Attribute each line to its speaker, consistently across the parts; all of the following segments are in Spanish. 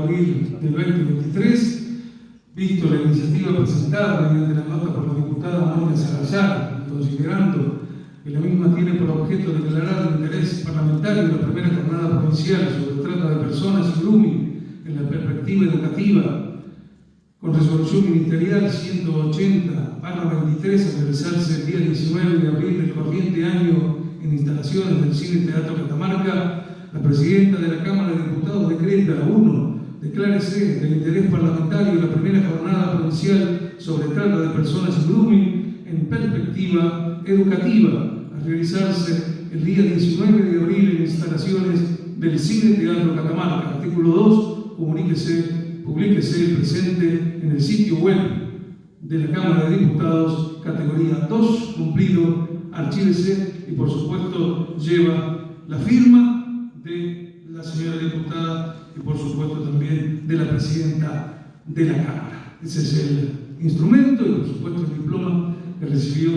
Speaker 1: abril del 2023, visto la iniciativa presentada mediante la nota por la diputada Mónica Salazar, considerando que la misma tiene por objeto declarar el interés parlamentario de la primera jornada provincial sobre trata de personas y grooming en la perspectiva educativa, con resolución ministerial 180/23 a realizarse el día 19 de abril del corriente año en instalaciones del Cine Teatro Catamarca, la presidenta de la Cámara de Diputados decreta: 1. Declárese del interés parlamentario la primera jornada provincial sobre trata de personas y grooming en perspectiva educativa, a realizarse el día 19 de abril en instalaciones del Cine Teatro Catamarca. Artículo 2. Publíquese el presente en el sitio web de la Cámara de Diputados, categoría 2, cumplido, archívese y por supuesto lleva la firma de la señora diputada y por supuesto también de la presidenta de la Cámara. Ese es el instrumento y por supuesto el diploma que recibió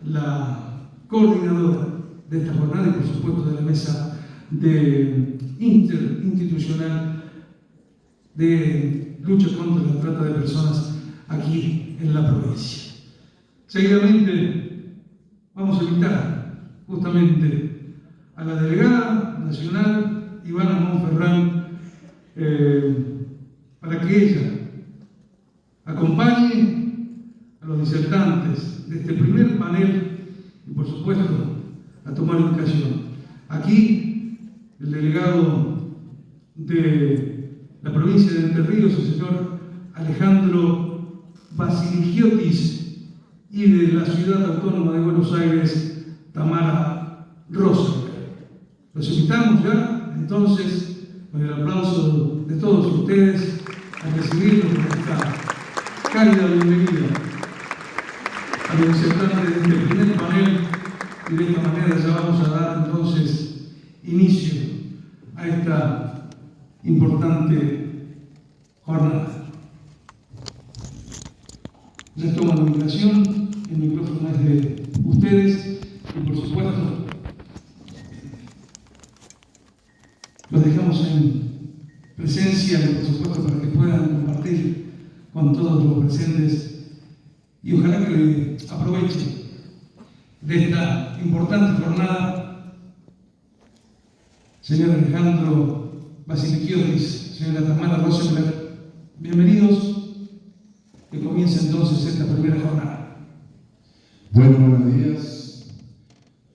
Speaker 1: la coordinadora de esta jornada y por supuesto de la mesa interinstitucional de lucha contra la trata de personas aquí en la provincia. Seguidamente vamos a invitar justamente a la delegada nacional Ivana Monferrán para que ella acompañe a los disertantes de este primer panel y por supuesto a tomar indicación. Aquí el delegado de la provincia de Entre Ríos, el señor Alejandro Basiligiotis, y de la ciudad autónoma de Buenos Aires, Tamara Rosenberg. Los invitamos ya, entonces, con el aplauso de todos ustedes, a recibirlos con esta cálida bienvenida a los disertantes de este primer panel, y de esta manera ya vamos a dar entonces inicio a esta importante jornada. Les tomo la invitación, el micrófono es de ustedes y por supuesto los dejamos en presencia y por supuesto para que puedan compartir con todos los presentes y ojalá que aprovechen de esta importante jornada. Señor Alejandro Basiligiotis, señora Tamara Rosenberg, bienvenidos. Que comience entonces esta primera jornada.
Speaker 2: Bueno, buenos días.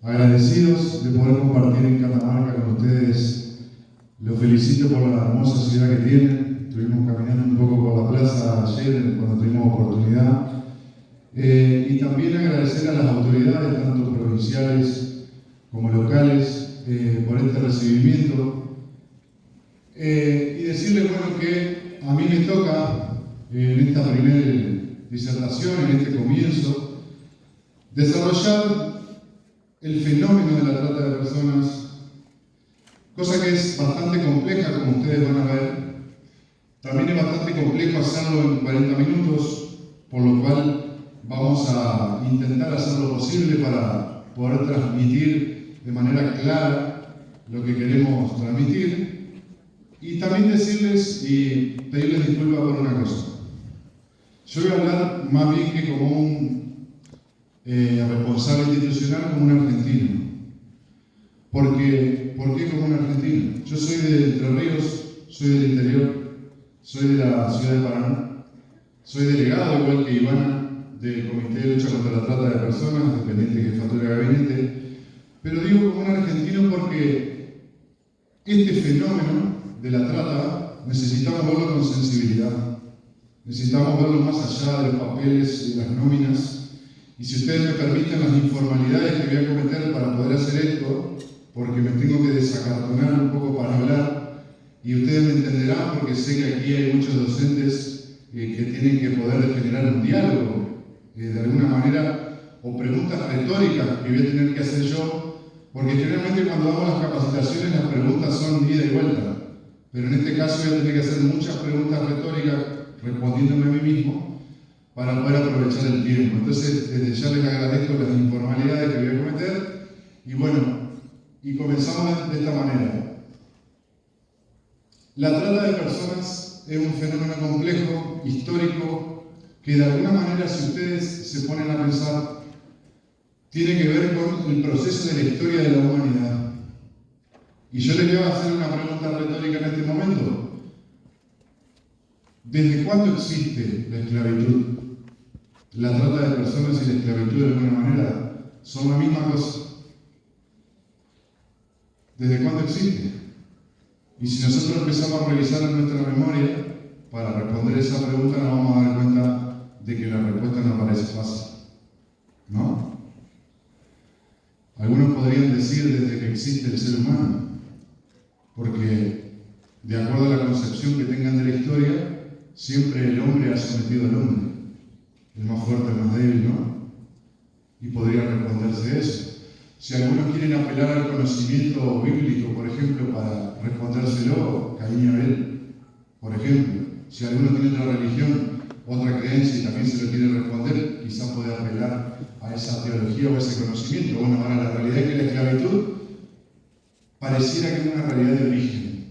Speaker 2: Agradecidos de poder compartir en Catamarca con ustedes. Los felicito por la hermosa ciudad que tienen. Estuvimos caminando un poco por la plaza ayer cuando tuvimos oportunidad. Y también agradecer a las autoridades, tanto provinciales como locales, por este recibimiento. Y decirles, bueno, que a mí me toca en esta primera disertación, en este comienzo, desarrollar el fenómeno de la trata de personas, cosa que es bastante compleja, como ustedes van a ver. También es bastante complejo hacerlo en 40 minutos, por lo cual vamos a intentar hacer lo posible para poder transmitir de manera clara lo que queremos transmitir. Y también decirles y pedirles disculpas por una cosa. Yo voy a hablar más bien que como un responsable institucional, como un argentino. ¿Por qué como un argentino? Yo soy de Entre Ríos, soy del interior, soy de la ciudad de Paraná, soy delegado, igual que Ivana, del Comité de Lucha contra la Trata de Personas, dependiente de jefatura de gabinete. Pero digo como un argentino porque este fenómeno de la trata necesitamos verlo con sensibilidad. Necesitamos verlo más allá de los papeles y de las nóminas. Y si ustedes me permiten las informalidades que voy a cometer para poder hacer esto, porque me tengo que desacartonar un poco para hablar, y ustedes me entenderán porque sé que aquí hay muchos docentes que tienen que poder generar un diálogo, de alguna manera, o preguntas retóricas que voy a tener que hacer yo, porque generalmente cuando damos las capacitaciones las preguntas son de ida y vuelta, pero en este caso voy a tener que hacer muchas preguntas retóricas respondiéndome a mí mismo para poder aprovechar el tiempo. Entonces, desde ya les agradezco las informalidades que voy a cometer y bueno, y comenzamos de esta manera. La trata de personas es un fenómeno complejo, histórico, que de alguna manera, si ustedes se ponen a pensar, tiene que ver con el proceso de la historia de la humanidad. Y yo les voy a hacer una pregunta retórica en este momento. ¿Desde cuándo existe la esclavitud? La trata de personas y la esclavitud de alguna manera son la misma cosa. ¿Desde cuándo existe? Y si nosotros empezamos a revisar en nuestra memoria para responder esa pregunta, nos vamos a dar cuenta de que la respuesta no parece fácil, ¿no? Algunos podrían decir desde que existe el ser humano, porque de acuerdo a la concepción que tengan de la historia, siempre el hombre ha sometido al hombre, el más fuerte, el más débil, ¿no? Y podría responderse eso. Si algunos quieren apelar al conocimiento bíblico, por ejemplo, para respondérselo, Caín y Abel, por ejemplo. Si alguno tiene otra religión, otra creencia y también se lo quiere responder, quizás puede apelar a esa teología o a ese conocimiento. Bueno, ahora la realidad es que la esclavitud pareciera que es una realidad de origen.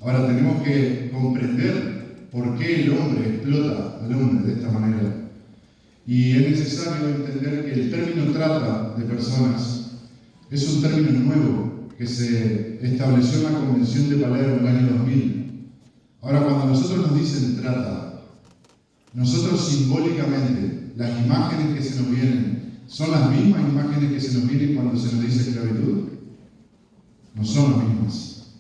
Speaker 2: Ahora tenemos que comprender por qué el hombre explota al hombre de esta manera. Y es necesario entender que el término trata de personas es un término nuevo que se estableció en la Convención de Palermo en el año 2000. Ahora, cuando nosotros nos dicen trata, nosotros simbólicamente, las imágenes que se nos vienen, ¿son las mismas imágenes que se nos vienen cuando se nos dice esclavitud? No son las mismas.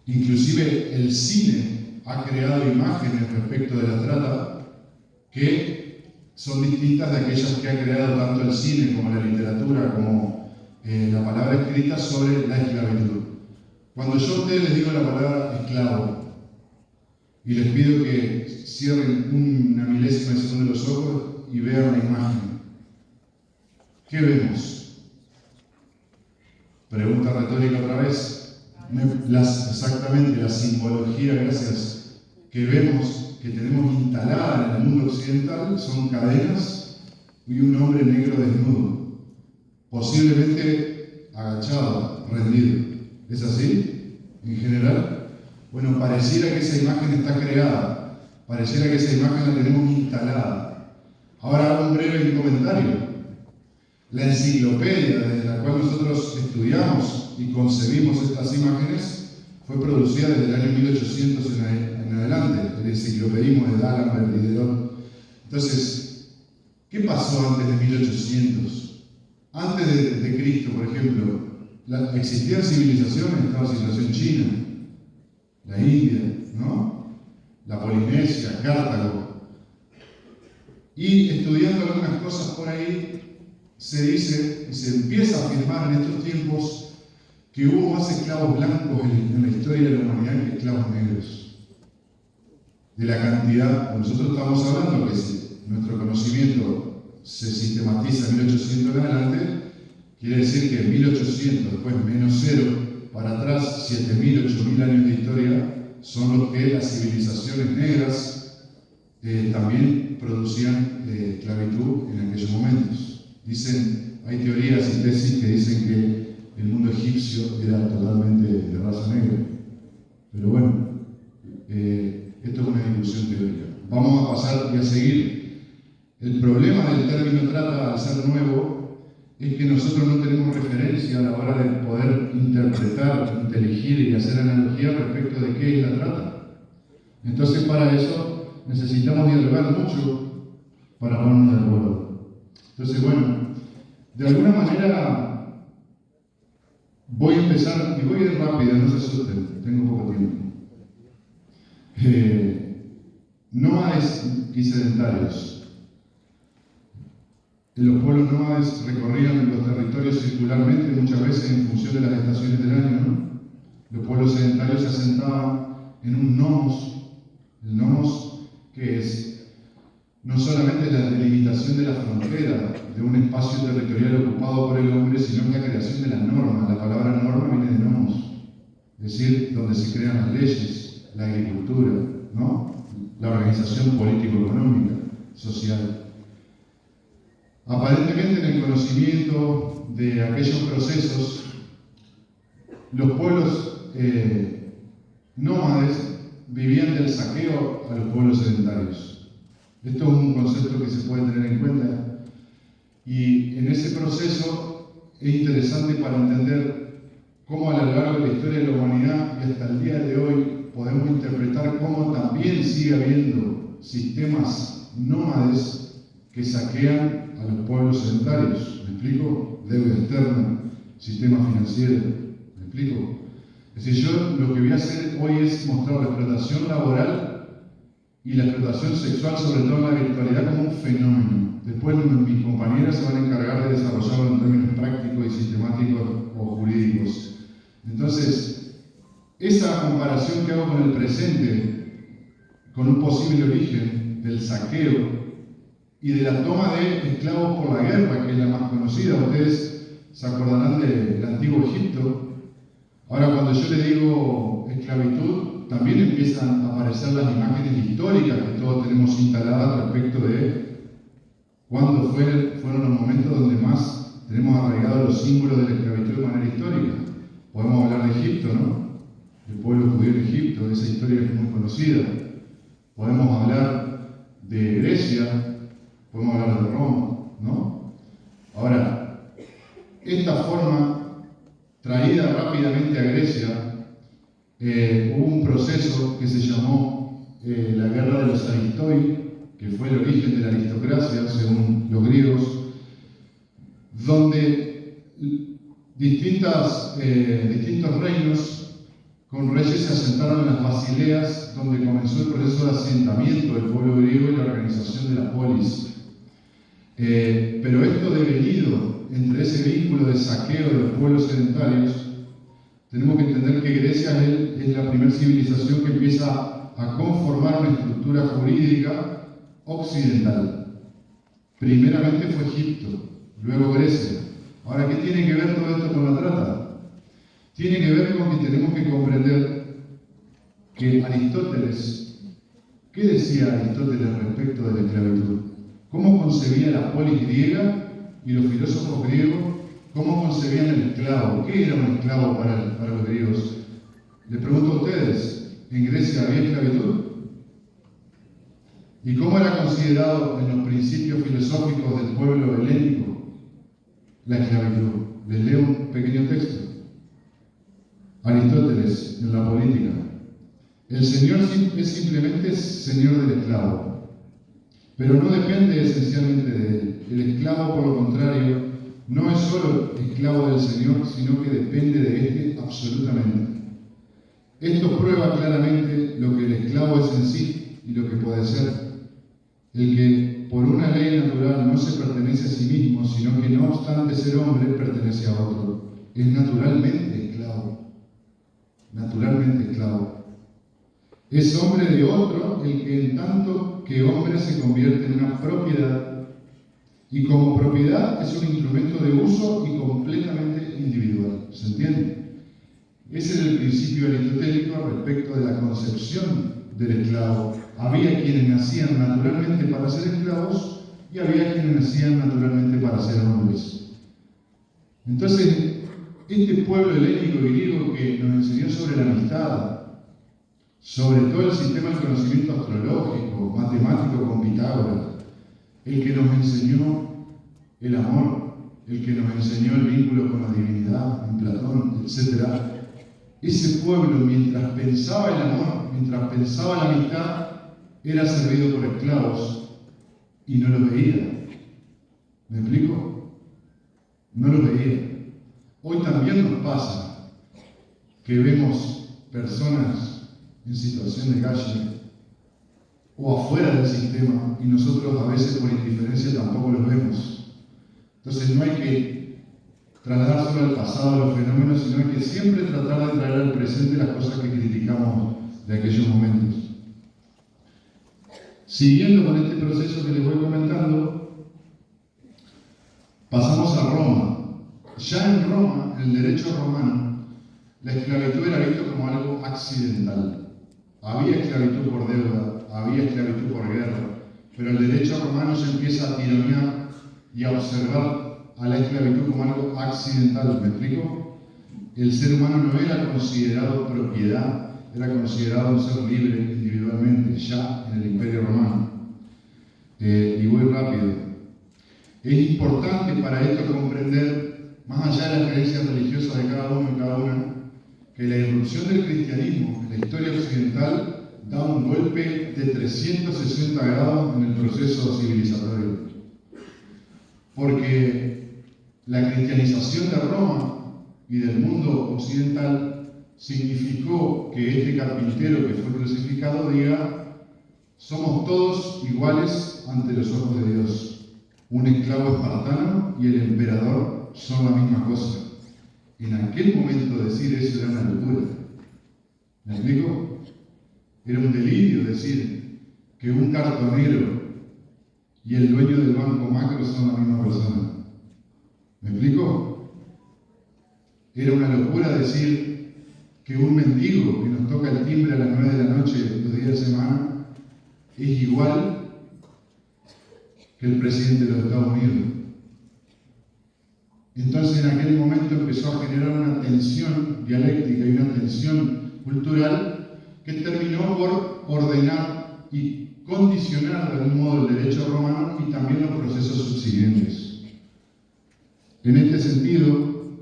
Speaker 2: Inclusive el cine ha creado imágenes respecto de la trata que son distintas de aquellas que ha creado tanto el cine como la literatura, como la palabra escrita sobre la esclavitud. Cuando yo a ustedes les digo la palabra esclavo y les pido que cierren una milésima de segundo de los ojos y vean la imagen, ¿qué vemos? Pregunta retórica otra vez. Exactamente, la simbología, gracias, que vemos, que tenemos instalada en el mundo occidental, son cadenas y un hombre negro desnudo, posiblemente agachado, rendido. ¿Es así? En general. Bueno, pareciera que esa imagen está creada, pareciera que esa imagen la tenemos instalada. Ahora hago un breve comentario. La enciclopedia desde la cual nosotros estudiamos y concebimos estas imágenes fue producida desde el año 1800 en adelante, el enciclopedismo de D'Alembert y de Delon. Entonces, ¿qué pasó antes de 1800? Antes de Cristo, por ejemplo, existían civilizaciones, estaba la civilización china, la India, ¿no? La Polinesia, Cartago. Y estudiando algunas cosas por ahí, se dice y se empieza a afirmar en estos tiempos que hubo más esclavos blancos en la historia de la humanidad que esclavos negros. De la cantidad, nosotros estamos hablando que si nuestro conocimiento se sistematiza en 1800 en adelante, quiere decir que en 1800, después menos 0, para atrás, 7000, 8000 años de historia, son los que las civilizaciones negras también producían esclavitud en aquellos momentos. Dicen, hay teorías y tesis que dicen que el mundo egipcio era totalmente de raza negra. Pero bueno, esto es una discusión teórica. Vamos a pasar y a seguir. El problema del término trata, al ser nuevo, es que nosotros no tenemos referencia a la hora de poder interpretar, inteligir y hacer analogía respecto de qué es la trata. Entonces, para eso necesitamos dialogar mucho para ponernos de acuerdo. Entonces, bueno, de alguna manera voy a empezar, y voy a ir rápido, no se asusten, tengo poco tiempo. Nómades y sedentarios. Los pueblos nómades recorrían los territorios circularmente, muchas veces en función de las estaciones del año, ¿no? Los pueblos sedentarios se asentaban en un nomos. El nomos, que es no solamente la delimitación de la frontera de un espacio territorial ocupado por el hombre, sino la creación de la norma. La palabra norma viene de nomos, es decir, donde se crean las leyes, la agricultura, ¿no? La organización político-económica, social. Aparentemente, en el conocimiento de aquellos procesos, los pueblos nómades vivían del saqueo a los pueblos sedentarios. Esto es un concepto que se puede tener en cuenta. Y en ese proceso es interesante para entender cómo a lo largo de la historia de la humanidad y hasta el día de hoy podemos interpretar cómo también sigue habiendo sistemas nómades que saquean a los pueblos sedentarios. ¿Me explico? Deuda externa, sistema financiero. ¿Me explico? Es decir, yo lo que voy a hacer hoy es mostrar la explotación laboral y la explotación sexual, sobre todo en la virtualidad, como un fenómeno. Después mis compañeras se van a encargar de desarrollarlo en términos prácticos y sistemáticos o jurídicos. Entonces, esa comparación que hago con el presente, con un posible origen del saqueo y de la toma de esclavos por la guerra, que es la más conocida, ustedes se acordarán del antiguo Egipto. Ahora, cuando yo le digo esclavitud, también empiezan a aparecer las imágenes históricas que todos tenemos instaladas respecto de cuándo fueron los momentos donde más tenemos arraigados los símbolos de la esclavitud de manera histórica. Podemos hablar de Egipto, ¿no? El pueblo judío en Egipto, esa historia es muy conocida. Podemos hablar de Grecia, podemos hablar de Roma, ¿no? Ahora, esta forma traída rápidamente a Grecia, hubo un proceso que se llamó la Guerra de los Aristoi, que fue el origen de la aristocracia, según los griegos, donde distintos reinos con reyes se asentaron en las basileas, donde comenzó el proceso de asentamiento del pueblo griego y la organización de la polis. Pero esto devenido entre ese vínculo de saqueo de los pueblos sedentarios, tenemos que entender que Grecia es la primera civilización que empieza a conformar una estructura jurídica occidental. Primeramente fue Egipto, luego Grecia. Ahora, ¿qué tiene que ver todo esto con la trata? Tiene que ver con que tenemos que comprender que Aristóteles, ¿qué decía Aristóteles respecto de la esclavitud? ¿Cómo concebía la polis griega y los filósofos griegos? ¿Cómo concebían el esclavo? ¿Qué era un esclavo para los griegos? Les pregunto a ustedes, ¿en Grecia había esclavitud? ¿Y cómo era considerado en los principios filosóficos del pueblo helénico la esclavitud? Les leo un pequeño texto. Aristóteles, en la política. El señor es simplemente señor del esclavo, pero no depende esencialmente de él. El esclavo, por lo contrario, no es solo esclavo del señor, sino que depende de éste absolutamente. Esto prueba claramente lo que el esclavo es en sí y lo que puede ser. El que por una ley natural no se pertenece a sí mismo, sino que no obstante ser hombre, pertenece a otro. Es naturalmente esclavo. Naturalmente esclavo. Es hombre de otro el que en tanto que hombre se convierte en una propiedad, y como propiedad es un instrumento de uso y completamente individual. ¿Se entiende? Ese era el principio aristotélico respecto de la concepción del esclavo. Había quienes nacían naturalmente para ser esclavos y había quienes nacían naturalmente para ser hombres. Entonces, este pueblo helénico y griego que nos enseñó sobre la amistad, sobre todo el sistema del conocimiento astrológico, matemático con Pitágoras, el que nos enseñó el amor, el que nos enseñó el vínculo con la divinidad, en Platón, etc. Ese pueblo, mientras pensaba el amor, mientras pensaba la amistad, era servido por esclavos y no los veía. ¿Me explico? No los veía. Hoy también nos pasa que vemos personas en situación de calle o afuera del sistema y nosotros a veces por indiferencia tampoco los vemos. Entonces no hay que trasladar solo al pasado los fenómenos, sino hay que siempre tratar de traer al presente las cosas que criticamos de aquellos momentos. Siguiendo con este proceso que les voy comentando, pasamos a Roma. Ya en Roma, en el derecho romano, la esclavitud era vista como algo accidental. Había esclavitud por deuda, había esclavitud por guerra, pero el derecho romano se empieza a tironear y a observar a la esclavitud como algo accidental. ¿Me explico? El ser humano no era considerado propiedad era considerado un ser libre individualmente, ya en el Imperio Romano. Y voy rápido. Es importante para esto comprender, más allá de las creencias religiosas de cada uno y cada una, que la irrupción del cristianismo en la historia occidental da un golpe de 360 grados en el proceso civilizatorio. Porque la cristianización de Roma y del mundo occidental significó que este carpintero que fue crucificado diga: somos todos iguales ante los ojos de Dios. Un esclavo espartano y el emperador son la misma cosa. En aquel momento decir eso era una locura. ¿Me explico? Era un delirio decir que un cartonero y el dueño del banco Macro son la misma persona. ¿Me explico? Era una locura decir que un mendigo que nos toca el timbre a las 9 de la noche los días de semana es igual que el presidente de los Estados Unidos. Entonces en aquel momento empezó a generar una tensión dialéctica y una tensión cultural que terminó por ordenar y condicionar de algún modo el derecho romano y también los procesos subsiguientes. En este sentido,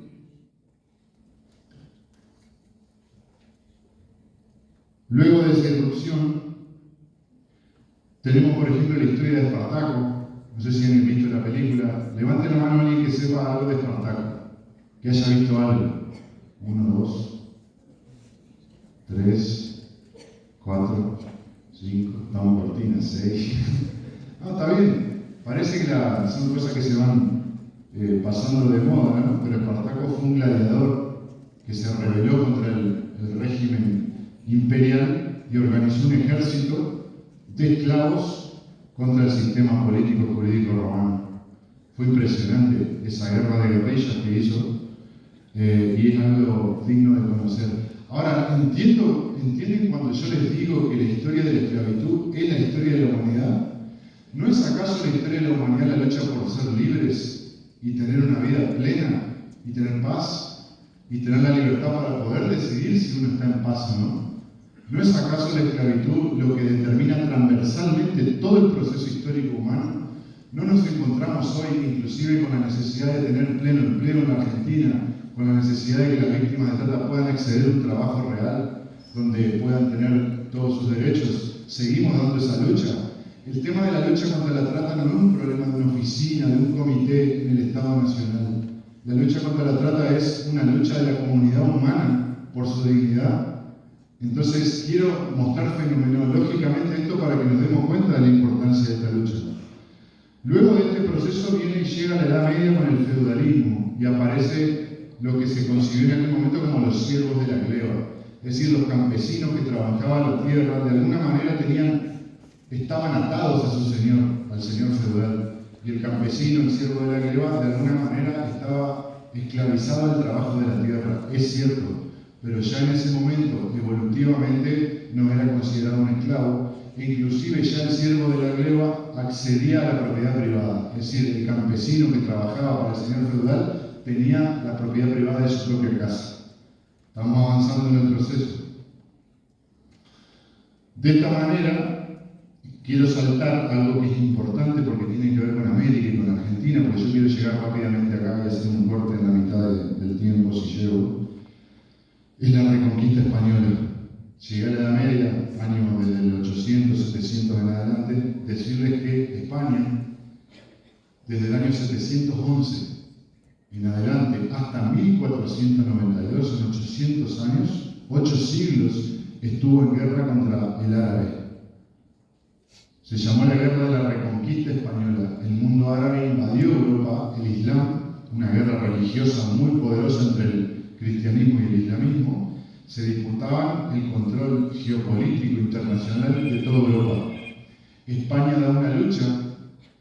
Speaker 2: luego de esa irrupción, tenemos por ejemplo la historia de Espartaco. No sé si han visto la película. Levante la mano a alguien que sepa algo de Espartaco, que haya visto algo. 1, 2, 3, 4, 5, estamos cortinas, 6. No, está bien. Parece que son cosas que se van pasando de moda, ¿no? Pero Espartaco fue un gladiador que se rebeló contra el régimen imperial y organizó un ejército de esclavos contra el sistema político jurídico romano. Fue impresionante esa guerra de guerrillas que hizo y es algo digno de conocer. Ahora, ¿entienden cuando yo les digo que la historia de la esclavitud es la historia de la humanidad? ¿No es acaso la historia de la humanidad la lucha por ser libres y tener una vida plena y tener paz y tener la libertad para poder decidir si uno está en paz o no? ¿No es acaso la esclavitud lo que determina transversalmente todo el proceso histórico humano? ¿No nos encontramos hoy inclusive con la necesidad de tener pleno empleo en la Argentina, con la necesidad de que las víctimas de trata puedan acceder a un trabajo real, donde puedan tener todos sus derechos? Seguimos dando esa lucha. El tema de la lucha contra la trata no es un problema de una oficina, de un comité en el Estado Nacional. La lucha contra la trata es una lucha de la comunidad humana por su dignidad. Entonces quiero mostrar fenomenológicamente esto para que nos demos cuenta de la importancia de esta lucha. Luego de este proceso viene y llega la Edad Media con el feudalismo y aparece lo que se concibió en aquel momento como los siervos de la gleba, es decir, los campesinos que trabajaban la tierra, de alguna manera estaban atados a su señor, al señor feudal, y el campesino, el siervo de la gleba, de alguna manera estaba esclavizado al trabajo de la tierra. Es cierto, pero ya en ese momento, evolutivamente, no era considerado un esclavo, e inclusive ya el siervo de la gleba accedía a la propiedad privada, es decir, el campesino que trabajaba para el señor feudal tenía la propiedad privada de su propia casa. Estamos avanzando en el proceso. De esta manera, quiero saltar algo que es importante porque tiene que ver con América y con Argentina, porque yo quiero llegar rápidamente acá y hacer un corte en la mitad del tiempo si llego. Es la reconquista española. Llegué a la Edad Media, año desde el 800, 700 en adelante, decirles que España, desde el año 711 en adelante hasta 1492, en 800 años, 8 siglos, estuvo en guerra contra el árabe. Se llamó la Guerra de la Reconquista Española. El mundo árabe invadió Europa, el Islam, una guerra religiosa muy poderosa entre el cristianismo y el islamismo. Se disputaban el control geopolítico internacional de toda Europa. España da una lucha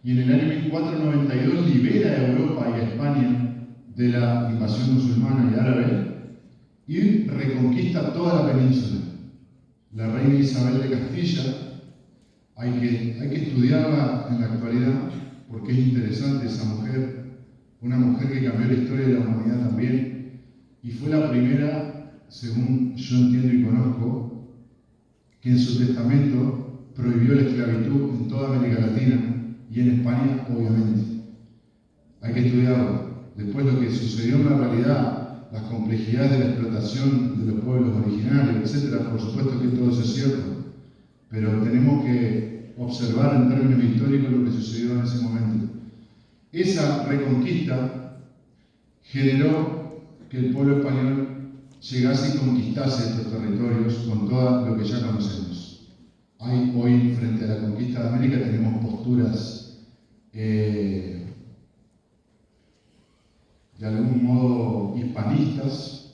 Speaker 2: y en el año 1492 libera a Europa y a España de la invasión musulmana y árabe y reconquista toda la península. La reina Isabel de Castilla, hay que estudiarla en la actualidad porque es interesante esa mujer, una mujer que cambió la historia de la humanidad también y fue la primera, según yo entiendo y conozco, que en su testamento prohibió la esclavitud en toda América Latina y en España, obviamente. Hay que estudiarlo. Después lo que sucedió en la realidad, las complejidades de la explotación de los pueblos originarios, etc., por supuesto que todo eso es cierto, pero tenemos que observar en términos históricos lo que sucedió en ese momento. Esa reconquista generó que el pueblo español llegase y conquistase estos territorios con todo lo que ya conocemos. Hoy, frente a la conquista de América, tenemos posturas de algún modo hispanistas,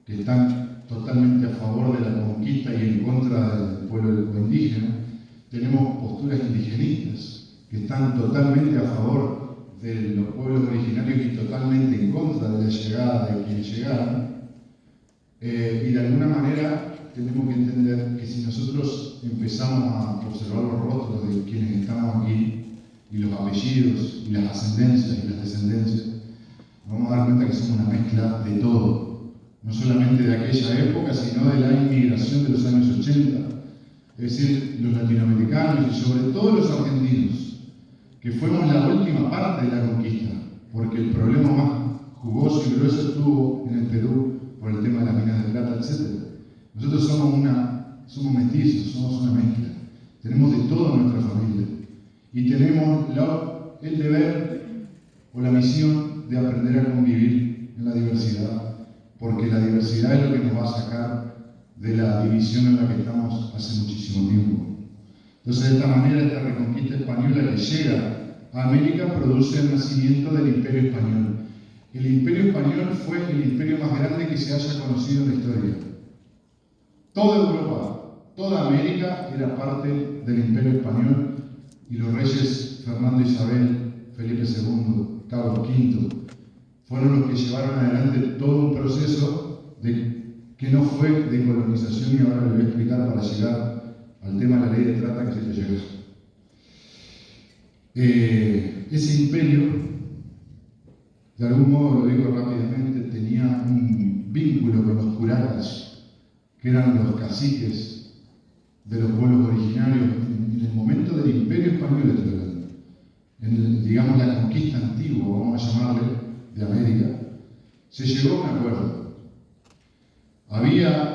Speaker 2: que están totalmente a favor de la conquista y en contra del pueblo indígena. Tenemos posturas indigenistas, que están totalmente a favor de los pueblos originarios y totalmente en contra de la llegada de quienes llegaron. Y de alguna manera tenemos que entender que si nosotros empezamos a observar los rostros de quienes estamos aquí, y los apellidos, y las ascendencias y las descendencias, nos vamos a dar cuenta que somos una mezcla de todo, no solamente de aquella época, sino de la inmigración de los años 80, es decir, los latinoamericanos y sobre todo los argentinos, que fuimos la última parte de la conquista, porque el problema más jugoso y grueso estuvo en el Perú por el tema de las minas de plata, etc. Nosotros somos mestizos, somos una mezcla, tenemos de todo en nuestra familia y tenemos el deber o la misión de aprender a convivir en la diversidad, porque la diversidad es lo que nos va a sacar de la división en la que estamos hace muchísimo tiempo. Entonces, de esta manera, esta reconquista española que llega a América produce el nacimiento del Imperio Español. El Imperio Español fue el imperio más grande que se haya conocido en la historia. Toda Europa, toda América era parte del Imperio Español y los reyes Fernando Isabel, Felipe II, Carlos V, fueron los que llevaron adelante todo un proceso que no fue de colonización, y ahora les voy a explicar para llegar al tema de la ley de trata que se te llega. Ese imperio, de algún modo, lo digo rápidamente, tenía un vínculo con los curacas, que eran los caciques de los pueblos originarios en el momento del Imperio Español, digamos la conquista antigua, vamos a llamarle, de América. Se llegó a un acuerdo.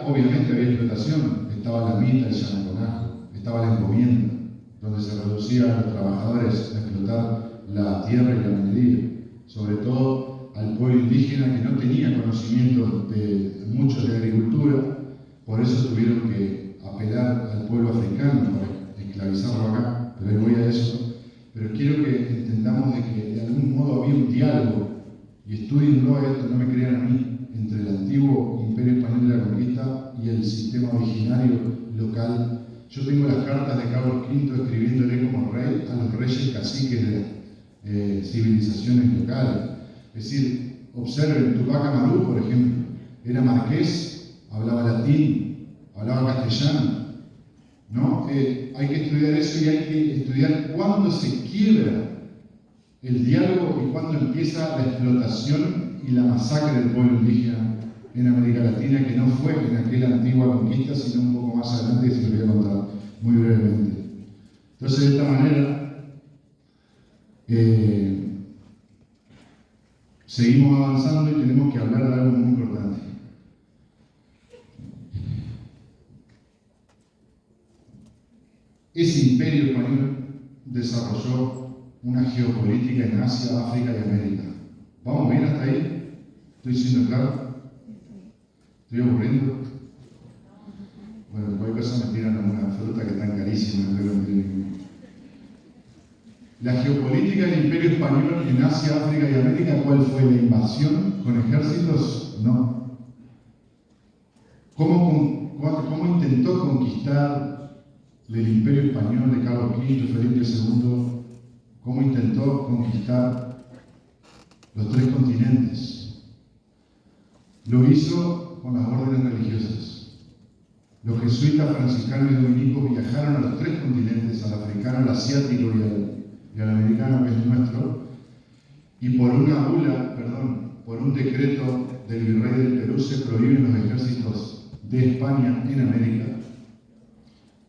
Speaker 2: Obviamente había explotación, estaba la mita, el yanaconajo, estaba la encomienda, donde se reducía a los trabajadores a explotar la tierra y la minería, sobre todo al pueblo indígena que no tenía conocimiento mucho de agricultura, por eso tuvieron que apelar al pueblo africano para esclavizarlo acá, pero ahí voy a eso. Pero quiero que entendamos de que de algún modo había un diálogo, y estudienlo esto, no me crean a mí, entre el antiguo Imperio Español de la Conquista y el sistema originario local. Yo tengo las cartas de Carlos V escribiéndole como rey a los reyes caciques de civilizaciones locales. Es decir, observen, Tupac Amaru, por ejemplo, era marqués, hablaba latín, hablaba castellano, ¿no? Hay que estudiar eso y hay que estudiar cuándo se quiebra el diálogo y cuándo empieza la explotación y la masacre del pueblo indígena en América Latina, que no fue en aquella antigua conquista, sino un poco más adelante, que se lo voy a contar muy brevemente. Entonces, de esta manera, seguimos avanzando y tenemos que hablar de algo muy importante. Ese imperio español desarrolló una geopolítica en Asia, África y América. ¿Vamos bien hasta ahí? ¿Estoy siendo claro? ¿Estoy aburriendo? Bueno, cualquier cosa me tiran una fruta que están carísimas, pero no tiene ningún. La geopolítica del Imperio Español en Asia, África y América, ¿cuál fue? ¿La invasión con ejércitos? No. ¿Cómo intentó conquistar el Imperio Español de Carlos V, Felipe II? ¿Cómo intentó conquistar los 3 continentes? Lo hizo con las órdenes religiosas. Los jesuitas, franciscanos y dominicos viajaron a los 3 continentes, al africano, al asiático y al americano, que es nuestro, y por un decreto del virrey del Perú se prohíben los ejércitos de España en América.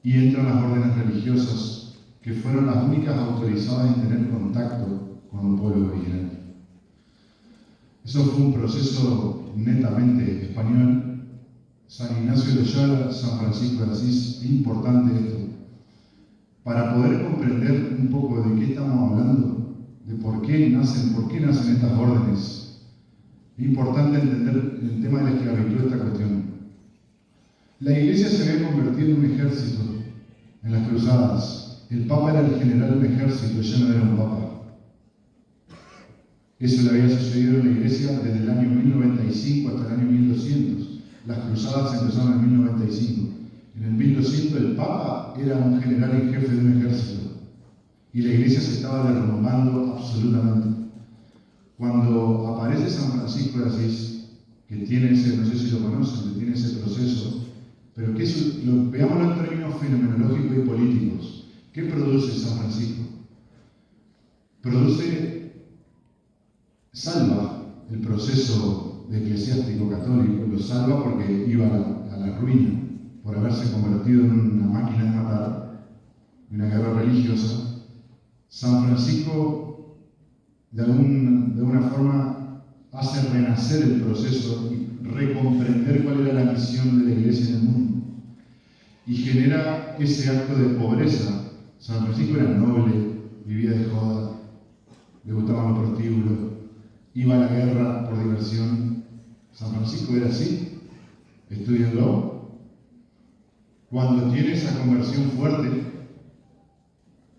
Speaker 2: y entran las órdenes religiosas, que fueron las únicas autorizadas en tener contacto con el pueblo originario. Eso fue un proceso netamente español. San Ignacio de Loyola, San Francisco de Asís, es importante esto. Para poder comprender un poco de qué estamos hablando, de por qué nacen estas órdenes, es importante entender el tema de la esclavitud de esta cuestión. La Iglesia se había convertido en un ejército en las cruzadas. El Papa era el general de un ejército, ya no era un Papa. Eso le había sucedido en la Iglesia desde el año 1095 hasta el año 1200. Las cruzadas empezaron en 1095. En el 1200 el Papa era un general en jefe de un ejército y la Iglesia se estaba derrumbando absolutamente. Cuando aparece San Francisco de Asís, que tiene ese, no sé si lo conocen, que tiene ese proceso, pero que veámoslo en términos fenomenológicos y políticos. ¿Qué produce San Francisco? Salva el proceso eclesiástico católico, lo salva porque iba a la ruina por haberse convertido en una máquina de matar, en una guerra religiosa. San Francisco de alguna forma hace renacer el proceso y recomprender cuál era la misión de la Iglesia en el mundo y genera ese acto de pobreza. San Francisco era noble, vivía de joda, le gustaban los prostíbulos, iba a la guerra por diversión. San Francisco era así, estudianlo. Cuando tiene esa conversión fuerte,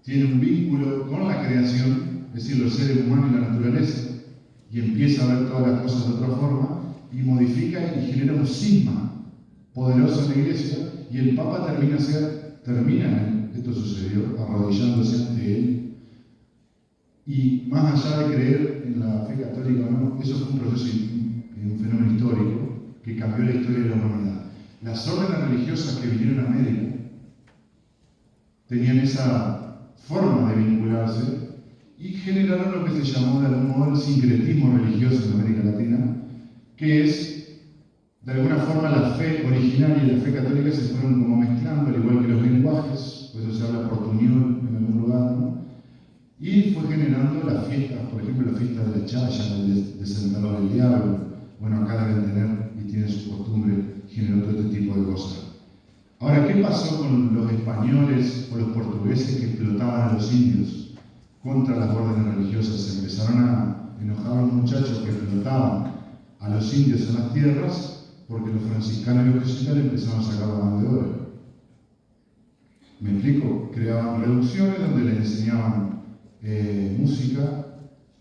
Speaker 2: tiene un vínculo con la creación, es decir, los seres humanos y la naturaleza, y empieza a ver todas las cosas de otra forma, y modifica y genera un cisma poderoso en la Iglesia, y el Papa termina, esto sucedió, arrodillándose ante él, y más allá de creer en la fe católica o no, eso fue un proceso, un fenómeno histórico que cambió la historia de la humanidad. Las órdenes religiosas que vinieron a América tenían esa forma de vincularse y generaron lo que se llamó de algún modo el sincretismo religioso en América Latina, que es, de alguna forma, la fe originaria y la fe católica se fueron como mezclando, al igual que los lenguajes, por eso se habla portuñol en algún lugar, ¿no? Y fue generando las fiestas, por ejemplo, la fiesta de la Chaya, de Santador del Diablo. Bueno, acá deben tener y tienen su costumbre, generó todo este tipo de cosas. Ahora, ¿qué pasó con los españoles o los portugueses que explotaban a los indios contra las órdenes religiosas? Se empezaron a enojar los muchachos que explotaban a los indios en las tierras porque los franciscanos y los jesuitas empezaron a sacar la mano de obra. ¿Me explico? Creaban reducciones donde les enseñaban música,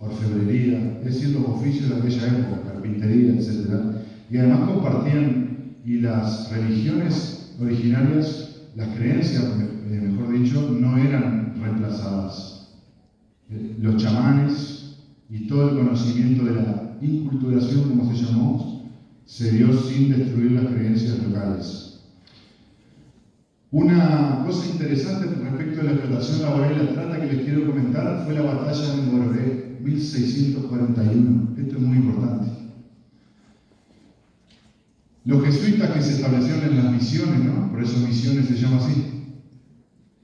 Speaker 2: orfebrería, es decir, los oficios de aquella época, carpintería, etc. Y además compartían, y las religiones originarias, las creencias, mejor dicho, no eran reemplazadas. Los chamanes y todo el conocimiento de la inculturación, como se llamó, se dio sin destruir las creencias locales. Una cosa interesante respecto a la explotación laboral y la trata que les quiero comentar fue la batalla de Mororé, 1641. Esto es muy importante. Los jesuitas que se establecieron en las misiones, ¿no? Por eso misiones se llama así,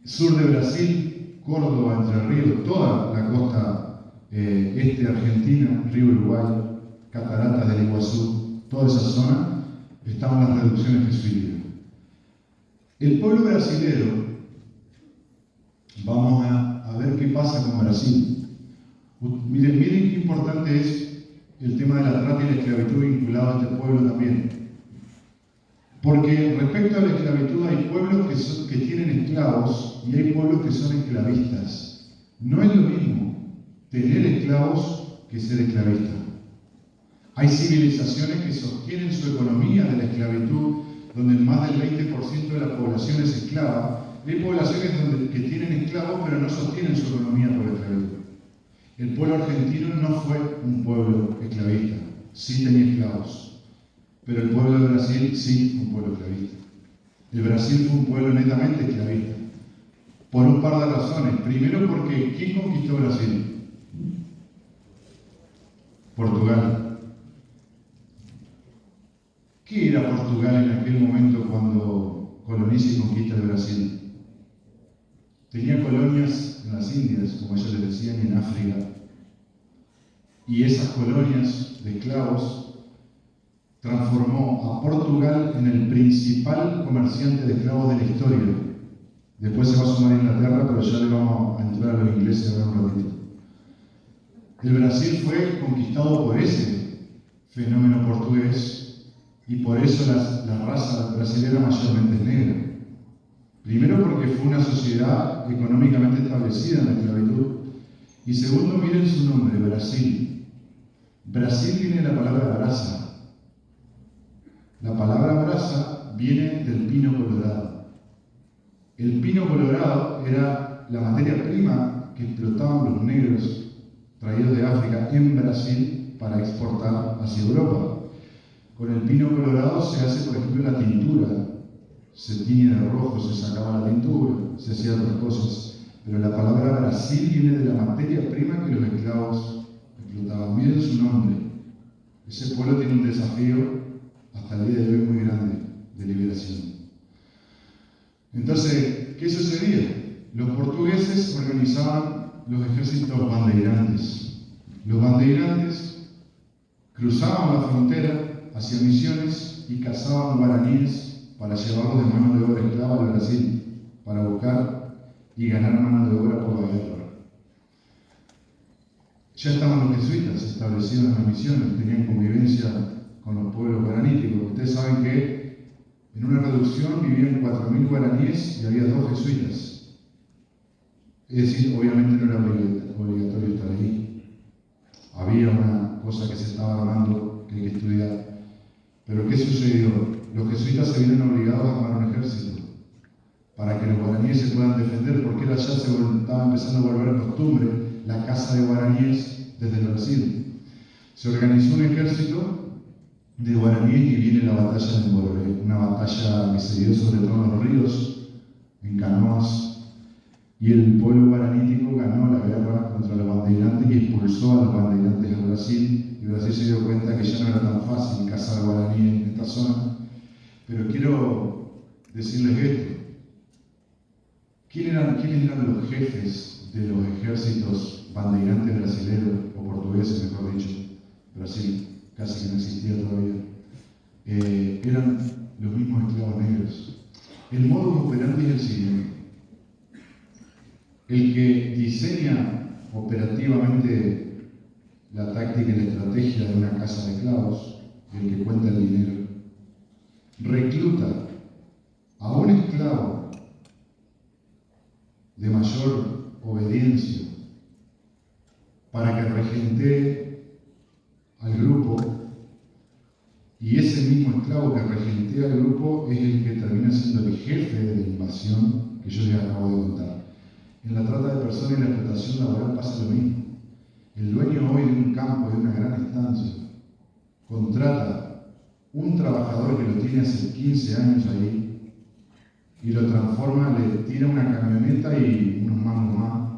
Speaker 2: sur de Brasil, Córdoba, Entre Ríos, toda la costa este de Argentina, Río Uruguay, Cataratas del Iguazú, toda esa zona, estaban las reducciones jesuíticas. El pueblo brasilero, vamos a ver qué pasa con Brasil. Miren qué importante es el tema de la trata y la esclavitud vinculado a este pueblo también. Porque respecto a la esclavitud hay pueblos que tienen esclavos y hay pueblos que son esclavistas. No es lo mismo tener esclavos que ser esclavista. Hay civilizaciones que sostienen su economía de la esclavitud, donde más del 20% de la población es esclava. Hay poblaciones que tienen esclavos pero no sostienen su economía por la esclavitud. El pueblo argentino no fue un pueblo esclavista, sí tenía esclavos, pero el pueblo de Brasil sí fue un pueblo esclavista. El Brasil fue un pueblo netamente esclavista, por un par de razones. Primero porque ¿quién conquistó Brasil? Portugal. ¿Qué era Portugal en aquel momento cuando coloniza y conquista el Brasil? tenía colonias en las Indias, como ellos les decían, y en África. Y esas colonias de esclavos transformó a Portugal en el principal comerciante de esclavos de la historia. Después se va a sumar a Inglaterra, pero ya le vamos a entrar a los ingleses ahora un ratito. El Brasil fue conquistado por ese fenómeno portugués y por eso la raza brasileña mayormente es negra. Primero porque fue una sociedad económicamente establecida en la esclavitud. Y segundo, miren su nombre, Brasil. Brasil viene de la palabra brasa. La palabra brasa viene del pino colorado. El pino colorado era la materia prima que explotaban los negros traídos de África en Brasil para exportar hacia Europa. Con el pino colorado se hace, por ejemplo, la tintura. Se tiñe de rojo, se sacaba la tintura, se hacían otras cosas. Pero la palabra Brasil viene de la materia prima que los esclavos explotaban. Miren su nombre. Ese pueblo tiene un desafío hasta el día de hoy muy grande de liberación. Entonces, ¿qué sucedía? Los portugueses organizaban los ejércitos bandeirantes. Los bandeirantes cruzaban la frontera hacia Misiones y cazaban guaraníes para llevarlos de mano de obra esclava al Brasil, para buscar y ganar mano de obra por la guerra. Ya estaban los jesuitas establecidos en las misiones, tenían convivencia con los pueblos guaraníticos. Ustedes saben que en una reducción vivían 4.000 guaraníes y había 2 jesuitas. Es decir, obviamente no era obligatorio estar ahí. Había una cosa que se estaba armando que hay que estudiar. Pero ¿qué sucedió? Los jesuitas se vieron obligados a armar un ejército para que los guaraníes se puedan defender, porque ya se estaba empezando a volver costumbre la caza de guaraníes desde el Brasil. Se organizó un ejército de guaraníes y viene la batalla de Bororé, una batalla que se dio sobre todo en los ríos, en canoas, y el pueblo guaranítico ganó la guerra contra los bandeirantes y expulsó a los bandeirantes al Brasil, y Brasil se dio cuenta que ya no era tan fácil cazar guaraníes en esta zona. Pero quiero decirles esto. ¿Quiénes eran los jefes de los ejércitos bandeirantes brasileños, o portugueses, mejor dicho? Brasil casi que no existía todavía. Eran los mismos esclavos negros. El modus operandi es el siguiente. El que diseña operativamente la táctica y la estrategia de una casa de esclavos, el que cuenta el dinero, recluta a un esclavo de mayor obediencia para que regentee al grupo, y ese mismo esclavo que regentea al grupo es el que termina siendo el jefe de la invasión que yo les acabo de contar. En la trata de personas y la explotación laboral pasa lo mismo. El dueño hoy de un campo, de una gran estancia, contrata un trabajador que lo tiene hace 15 años ahí y lo transforma, le tira una camioneta y unos mangos más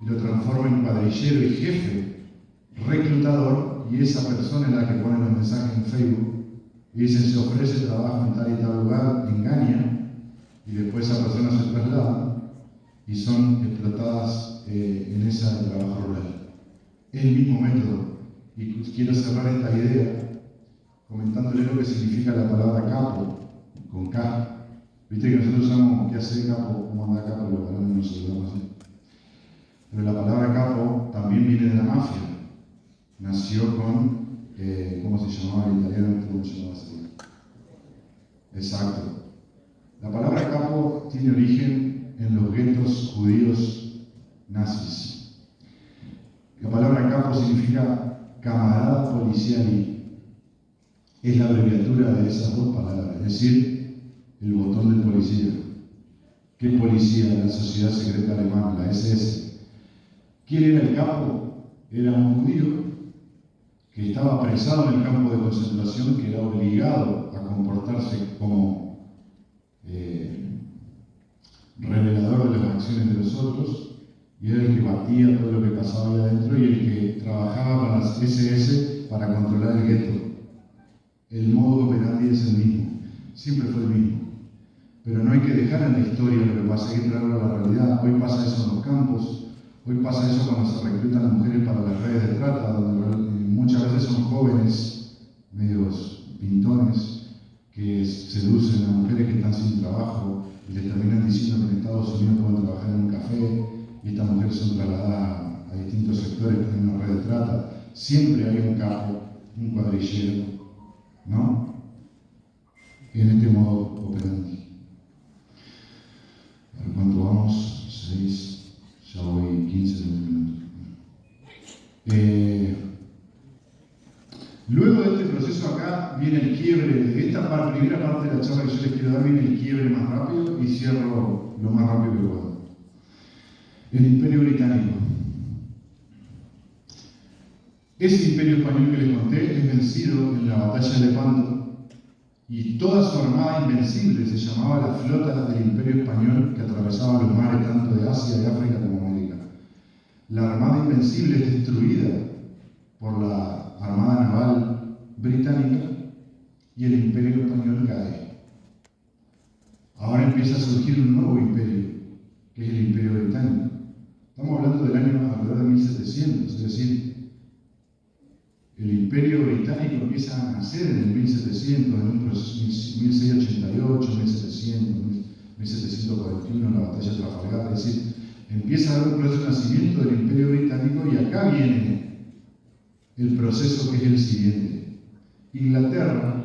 Speaker 2: y lo transforma en cuadrillero y jefe, reclutador, y esa persona es la que pone los mensajes en Facebook y dice se ofrece trabajo en tal y tal lugar, engaña, y después esa persona se traslada y son explotadas en ese trabajo rural. Es el mismo método, y quiero cerrar esta idea comentándole lo que significa la palabra capo, con K. Viste que nosotros usamos ¿qué hace capo? ¿Cómo anda capo? Los varones nos saludamos así. Pero la palabra capo también viene de la mafia. Nació con, ¿cómo se llamaba en italiano? ¿Cómo se llamaba así? Exacto. La palabra capo tiene origen en los guetos judíos nazis. La palabra capo significa camarada policial. Es la abreviatura de esas 2 palabras, es decir, el botón del policía. ¿Qué policía? La sociedad secreta alemana, la SS. ¿Quién era el capo? Era un judío que estaba apresado en el campo de concentración, que era obligado a comportarse como revelador de las acciones de los otros, y era el que batía todo lo que pasaba ahí adentro y el que trabajaba para las SS para controlar el gueto. El modo operandi es el mismo, siempre fue el mismo. pero no hay que dejar en la historia lo que pasa, hay que traerlo a la realidad. Hoy pasa eso en los campos, hoy pasa eso cuando se reclutan las mujeres para las redes de trata, donde muchas veces son jóvenes, medios pintones, que seducen a mujeres que están sin trabajo y les terminan diciendo que en Estados Unidos pueden trabajar en un café y estas mujeres son trasladadas a distintos sectores que tienen una red de trata. Siempre hay un capo, un cuadrillero, ¿no? En este modo operandi. A ver cuánto vamos, 6, ya voy 15 minutos. Luego de este proceso acá viene el quiebre, de esta primera parte de la charla que yo les quiero dar viene el quiebre más rápido y cierro lo más rápido que puedo. El Imperio Británico. Ese imperio español que les conté es vencido en la batalla de Lepanto y toda su armada invencible se llamaba la flota del Imperio Español que atravesaba los mares tanto de Asia, de África como América. La armada invencible es destruida por la armada naval británica y el Imperio Español cae. Ahora empieza a surgir un nuevo imperio, que es el Imperio Británico. Estamos hablando del año alrededor de 1700, es decir, el Imperio Británico empieza a nacer en el 1700, en un proceso 1688, 1700, 1741, la batalla de Trafalgar, es decir, empieza a haber un proceso de nacimiento del Imperio Británico y acá viene el proceso que es el siguiente. Inglaterra,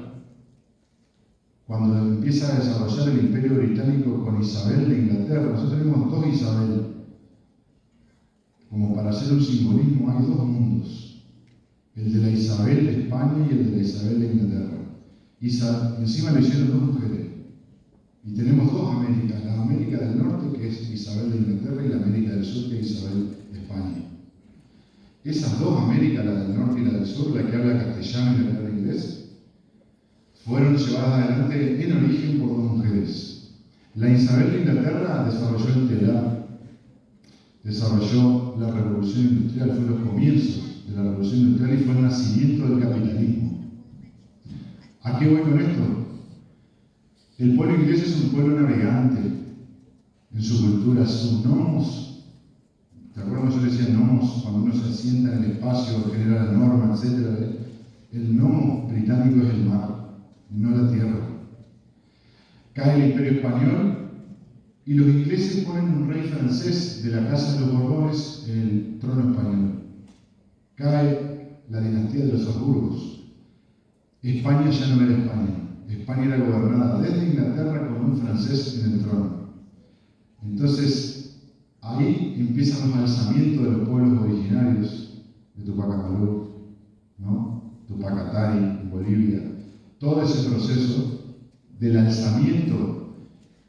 Speaker 2: cuando empieza a desarrollar el Imperio Británico con Isabel de Inglaterra, nosotros tenemos dos Isabel. Como para hacer un simbolismo, hay dos mundos. El de la Isabel de España y el de la Isabel de Inglaterra. Encima lo hicieron dos mujeres. Y tenemos dos Américas, la América del Norte, que es Isabel de Inglaterra, y la América del Sur, que es Isabel de España. Esas dos Américas, la del Norte y la del Sur, la que habla castellano y la que habla inglés, fueron llevadas adelante en origen por dos mujeres. La Isabel de Inglaterra desarrolló el telar, desarrolló la revolución industrial, fue los comienzos de la revolución industrial y fue el nacimiento del capitalismo. ¿A qué voy con esto? El pueblo inglés es un pueblo navegante en su cultura, sus nomos. ¿Te acuerdas? Yo decía nomos cuando uno se asienta en el espacio, genera la norma, etc. El nomo británico es el mar, no la tierra. Cae el Imperio Español y los ingleses ponen un rey francés de la casa de los Borbones en el trono español. Cae la dinastía de los Habsburgos. España ya no era España. España era gobernada desde Inglaterra con un francés en el trono. Entonces, ahí empiezan los alzamientos de los pueblos originarios de Tupac Amaru, ¿no? Tupac Atari en Bolivia. Todo ese proceso del alzamiento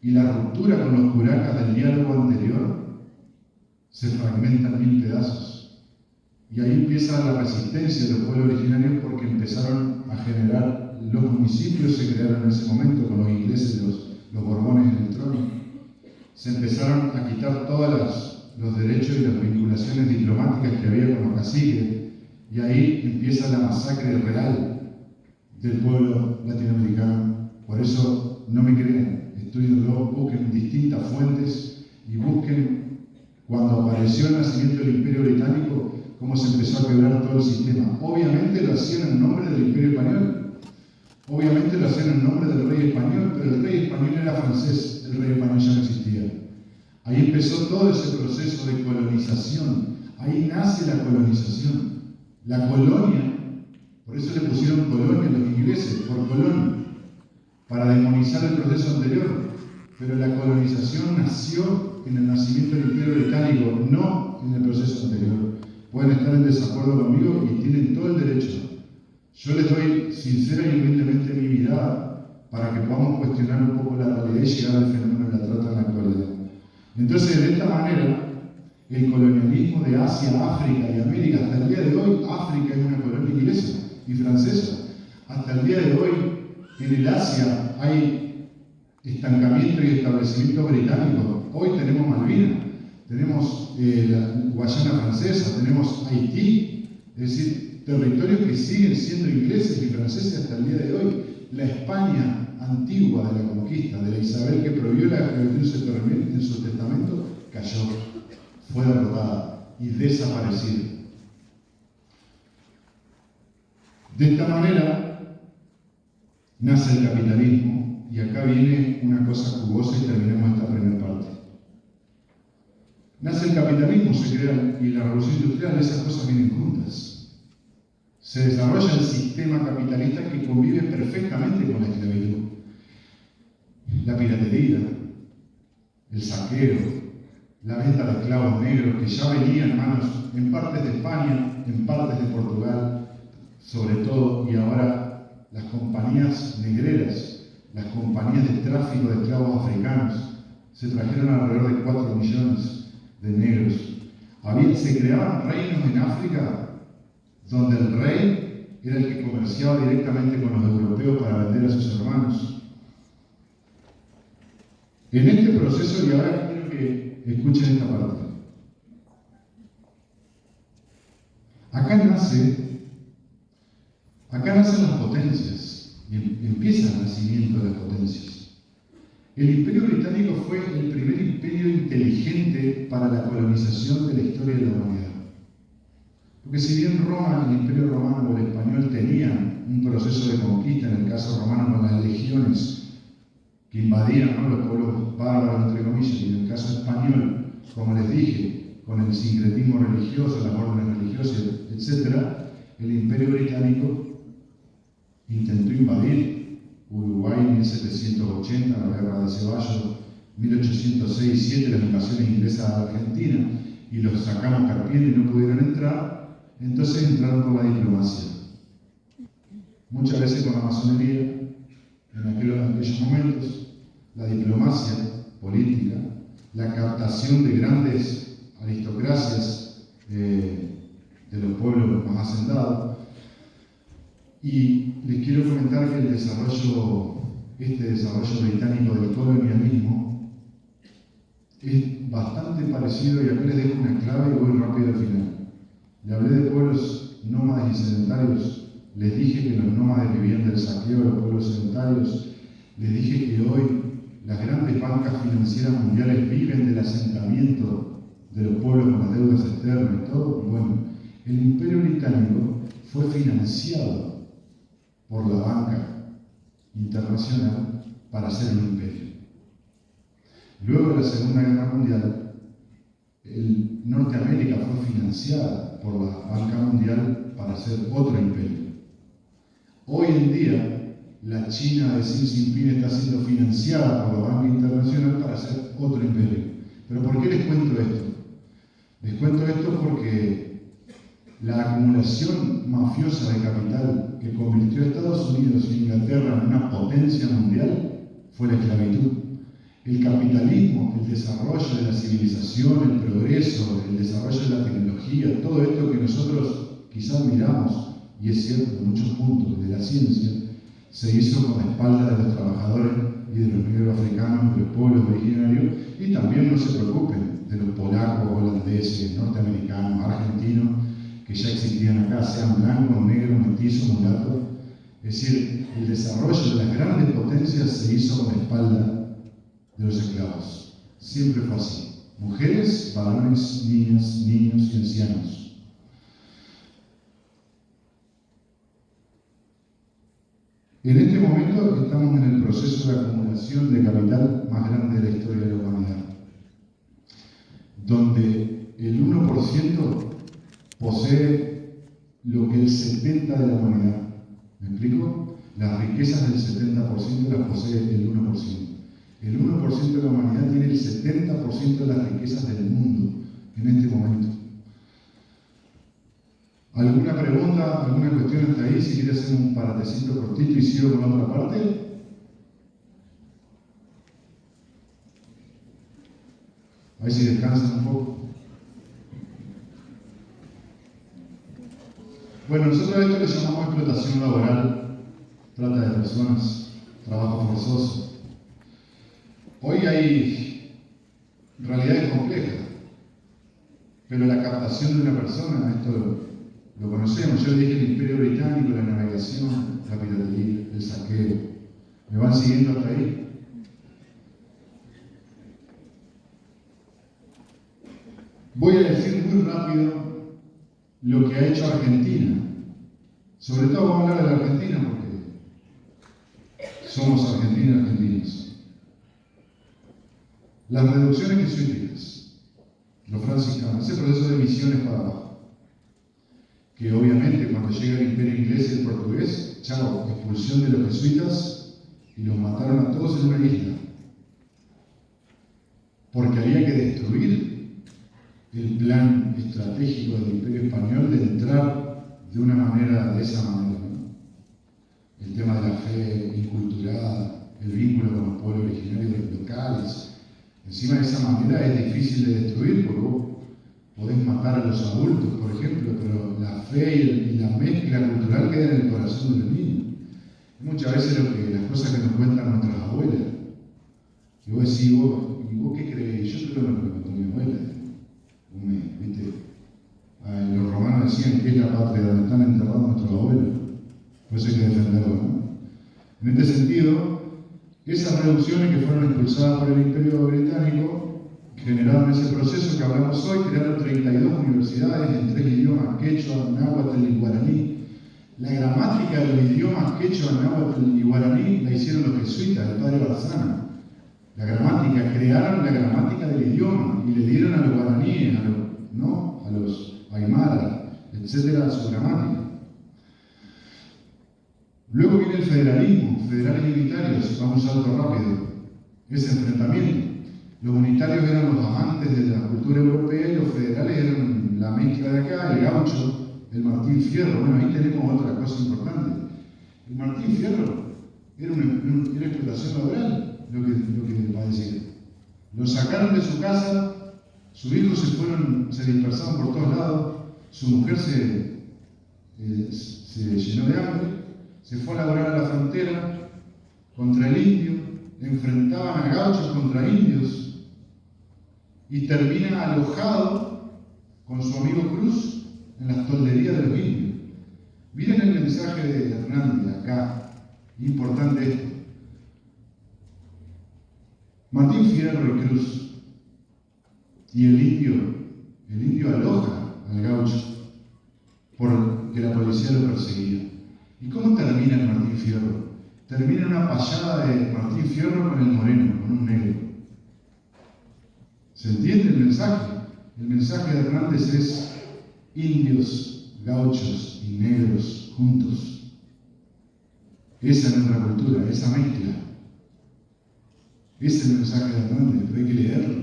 Speaker 2: y la ruptura con los curacas del diálogo anterior se fragmenta en 1000 pedazos. Y ahí empieza la resistencia de los pueblos originarios porque empezaron a generar, los municipios se crearon en ese momento con los ingleses, los Borbones en el trono. Se empezaron a quitar todos los derechos y las vinculaciones diplomáticas que había con los caciques. Y ahí empieza la masacre real del pueblo latinoamericano. Por eso no me crean, estudienlo, busquen distintas fuentes y busquen cuando apareció el nacimiento del Imperio Británico, cómo se empezó a quebrar todo el sistema. Obviamente lo hacían en nombre del Imperio Español, obviamente lo hacían en nombre del rey español, pero el rey español era francés, el rey español ya no existía. Ahí empezó todo ese proceso de colonización, ahí nace la colonización. La colonia, por eso le pusieron colonia a los ingleses, por Colón, para demonizar el proceso anterior, pero la colonización nació en el nacimiento del Imperio Británico, no en el proceso anterior. Pueden estar en desacuerdo conmigo y tienen todo el derecho. Yo les doy sincera y humildemente mi mirada para que podamos cuestionar un poco la realidad y llegar al fenómeno de la trata en la actualidad. Entonces, de esta manera, el colonialismo de Asia, África y América, hasta el día de hoy, África es una colonia inglesa y francesa. Hasta el día de hoy, en el Asia hay estancamiento y establecimiento británico. Hoy tenemos Malvinas, tenemos la Guayana francesa, tenemos Haití, es decir, territorios que siguen siendo ingleses y franceses hasta el día de hoy. La España antigua de la conquista, de la Isabel que prohibió la esclavitud en su testamento, cayó, fue derrotada y desaparecida. De esta manera nace el capitalismo, y acá viene una cosa jugosa y terminamos esta primera parte. Nace el capitalismo, se crea, y la revolución industrial, esas cosas vienen juntas. Se desarrolla el sistema capitalista que convive perfectamente con la esclavitud. La piratería, el saqueo, la venta de esclavos negros que ya venían en manos en partes de España, en partes de Portugal, sobre todo, y ahora las compañías negreras, las compañías de tráfico de esclavos africanos, se trajeron alrededor de 4 millones de negros. Se creaban reinos en África donde el rey era el que comerciaba directamente con los europeos para vender a sus hermanos. En este proceso, y ahora quiero que escuchen esta parte, acá nacen las potencias, y empieza el nacimiento de las potencias. El Imperio Británico fue el primer imperio inteligente para la colonización de la historia de la humanidad. Porque si bien Roma, el Imperio Romano o el español tenían un proceso de conquista, en el caso romano con las legiones que invadían, ¿no?, los pueblos bárbaros, entre comillas, y en el caso español, como les dije, con el sincretismo religioso, las órdenes religiosas, etc., el Imperio Británico intentó invadir Uruguay en 1780, la guerra de Ceballos, 1806-7, las invasiones inglesas a Argentina, y los sacamos carpiendo y no pudieron entrar. Entonces entraron por la diplomacia, muchas veces con la masonería. En aquellos momentos, la diplomacia política, la captación de grandes aristocracias de los pueblos más hacendados. Y les quiero comentar que este desarrollo británico del colonialismo es bastante parecido, y acá les dejo una clave y voy rápido al final. Le hablé de pueblos nómades y sedentarios. Les dije que los nómades vivían del saqueo de los pueblos sedentarios. Les dije que hoy las grandes bancas financieras mundiales viven del asentamiento de los pueblos con las deudas externas y todo. Bueno, el Imperio Británico fue financiado por la banca internacional para ser un imperio. Luego de la Segunda Guerra Mundial, Norteamérica fue financiada por la banca mundial para ser otro imperio. Hoy en día, la China de Xi Jinping está siendo financiada por la banca internacional para hacer otro imperio. ¿Pero por qué les cuento esto? Les cuento esto porque la acumulación mafiosa de capital que convirtió a Estados Unidos e Inglaterra en una potencia mundial fue la esclavitud. El capitalismo, el desarrollo de la civilización, el progreso, el desarrollo de la tecnología, todo esto que nosotros quizás miramos, y es cierto en muchos puntos de la ciencia, se hizo con la espalda de los trabajadores y de los negros africanos, de los pueblos originarios, y también no se preocupen de los polacos, holandeses, norteamericanos, argentinos, que ya existían acá, sean blancos, negros, mestizos, mulatos. Es decir, el desarrollo de las grandes potencias se hizo con la espalda de los esclavos. Siempre fue así. Mujeres, varones, niñas, niños y ancianos. En este momento estamos en el proceso de acumulación de capital más grande de la historia de la humanidad, donde el 1% posee lo que el 70% de la humanidad. ¿Me explico? Las riquezas del 70% las posee el 1%. El 1% de la humanidad tiene el 70% de las riquezas del mundo en este momento. ¿Alguna pregunta, alguna cuestión hasta ahí? Si quieres hacer un paratecito cortito y sigo con la otra parte. A ver si descansan un poco. Bueno, nosotros a esto le llamamos explotación laboral, trata de personas, trabajo forzoso. Hoy hay realidades complejas, pero la captación de una persona, esto lo conocemos. Yo dije el Imperio Británico, la navegación, la piratería, el saqueo. ¿Me van siguiendo hasta ahí? Voy a decir muy rápido lo que ha hecho Argentina. Sobre todo vamos a hablar de la Argentina porque somos argentinos y argentinos. Las reducciones jesuíticas, los franciscanos, ese proceso de misiones para abajo, que obviamente cuando llega el imperio inglés y el portugués, chao, expulsión de los jesuitas y los mataron a todos en una isla. Porque había que destruir el plan estratégico del Imperio Español de entrar de una manera, de esa manera, ¿no? El tema de la fe inculturada, el vínculo con los pueblos originarios locales. Encima de esa manera es difícil de destruir porque vos podés matar a los adultos, por ejemplo, pero la fe y la mezcla cultural queda en el corazón de los niños. Muchas veces las cosas que nos cuentan nuestras abuelas, y vos decís, ¿y vos qué crees? Yo creo en lo que me contó mi abuela. ¿Viste? Los romanos decían que es la patria donde están enterrados nuestros abuelos. Por eso hay que defenderlo, ¿no? En este sentido, esas reducciones que fueron expulsadas por el Imperio Británico generaron ese proceso que hablamos hoy, crearon 32 universidades en 3 idiomas, quechua, náhuatl y guaraní. La gramática de los idiomas quechua, náhuatl y guaraní la hicieron los jesuitas, el padre Barzana. La gramática, crearon la gramática del idioma y le dieron a los guaraníes, a los aymaras, etcétera, su gramática. Luego viene el federalismo, federales y unitarios, vamos a salto rápido, ese enfrentamiento. Los unitarios eran los amantes de la cultura europea y los federales eran la mezcla de acá, el gaucho, el Martín Fierro. Bueno, ahí tenemos otra cosa importante. El Martín Fierro era explotación laboral. Lo que va a decir. Lo sacaron de su casa, sus hijos se dispersaron por todos lados, su mujer se llenó de hambre, se fue a laborar a la frontera contra el indio, enfrentaban a gauchos contra indios y termina alojado con su amigo Cruz en las tolderías de los indios. Miren el mensaje de Hernández acá, importante esto. Martín Fierro y Cruz y el indio aloja al gaucho porque la policía lo perseguía. ¿Y cómo termina el Martín Fierro? Termina una payada de Martín Fierro con el moreno, con un negro. ¿Se entiende el mensaje? El mensaje de Hernández es indios, gauchos y negros juntos. Esa es nuestra cultura, esa mezcla. Ese es el mensaje de Hernández, pero hay que leerlo.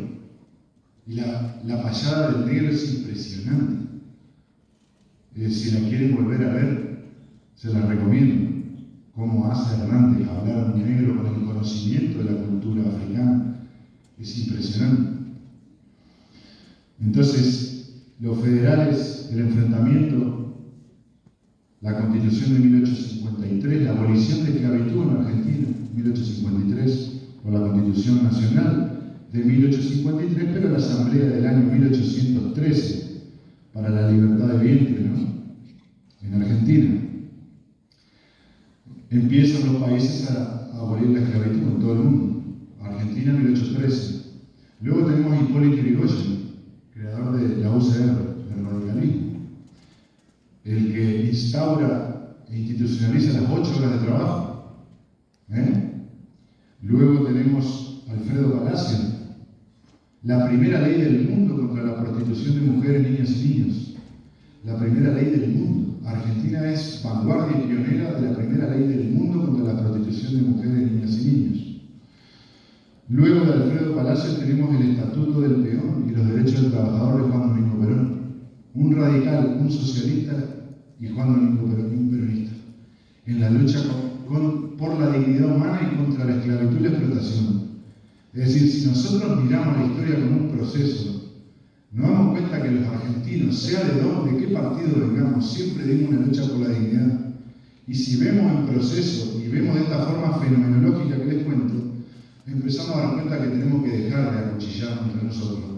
Speaker 2: Y la payada del negro es impresionante. Si la quieren volver a ver, se la recomiendo. Cómo hace Hernández hablar a un negro con el conocimiento de la cultura africana. Es impresionante. Entonces, los federales, el enfrentamiento, la Constitución de 1853, la abolición de esclavitud en Argentina, 1853, o la Constitución Nacional de 1853, pero la Asamblea del año 1813 para la libertad de vientre, ¿no? En Argentina. Empiezan los países a abolir la esclavitud en todo el mundo. Argentina 1813. Luego tenemos a Hipólito Yrigoyen, creador de la UCR, del radicalismo, el que instaura e institucionaliza las 8 horas de trabajo. Luego tenemos a Alfredo Palacio, la primera ley del mundo contra la prostitución de mujeres, niñas y niños. La primera ley del mundo. Argentina es vanguardia y pionera de la primera ley del mundo contra la prostitución de mujeres, niñas y niños. Luego de Alfredo Palacio tenemos el Estatuto del Peón y los derechos del trabajador de Juan Domingo Perón. Un radical, un socialista y Juan Domingo Perón, un peronista. En la lucha por la dignidad humana y contra la esclavitud y la explotación. Es decir, si nosotros miramos la historia como un proceso, nos damos cuenta que los argentinos, sea de qué partido vengamos, siempre dimos una lucha por la dignidad. Y si vemos el proceso y vemos de esta forma fenomenológica que les cuento, empezamos a dar cuenta que tenemos que dejar de acuchillarnos entre nosotros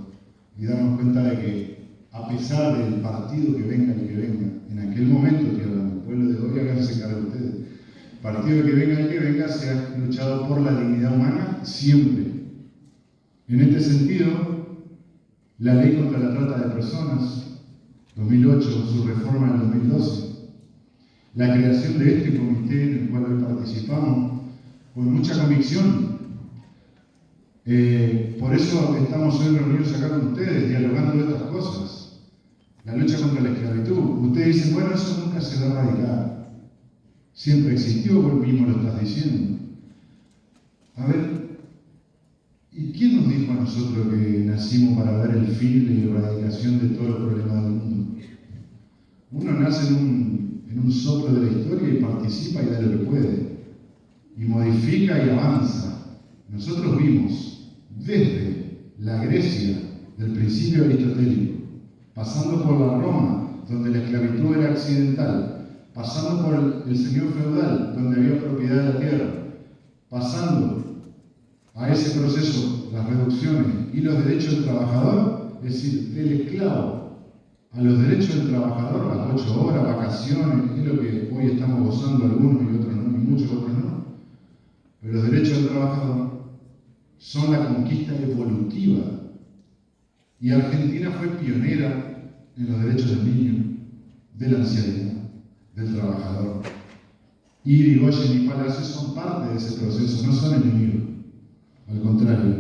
Speaker 2: y darnos cuenta de que, a pesar del partido que venga el que venga, en aquel momento, que el pueblo de hoy, háganse cargo de ustedes, partido que venga el que venga, se ha luchado por la dignidad humana siempre. En este sentido, la ley contra la trata de personas, 2008, su reforma en 2012, la creación de este comité en el cual hoy participamos con mucha convicción. Por eso estamos hoy reunidos acá con ustedes, dialogando de estas cosas. La lucha contra la esclavitud. Ustedes dicen, bueno, eso nunca se va a erradicar. Siempre existió, vos mismo lo estás diciendo. A ver, ¿y quién nos dijo a nosotros que nacimos para ver el fin de la erradicación de todos los problemas del mundo? Uno nace en un soplo de la historia y participa y da lo que puede. Y modifica y avanza. Nosotros vimos desde la Grecia del principio aristotélico, pasando por la Roma, donde la esclavitud era accidental, pasando por el señor feudal, donde había propiedad de la tierra, pasando a ese proceso, las reducciones y los derechos del trabajador, es decir, del esclavo a los derechos del trabajador, las 8 horas, vacaciones, es lo que hoy estamos gozando algunos y otros no, y muchos otros no. Pero los derechos del trabajador son la conquista evolutiva. Y Argentina fue pionera en los derechos del niño, de la ancianidad, del trabajador. Y Irigoyen y Palacios son parte de ese proceso, no son enemigos. Al contrario.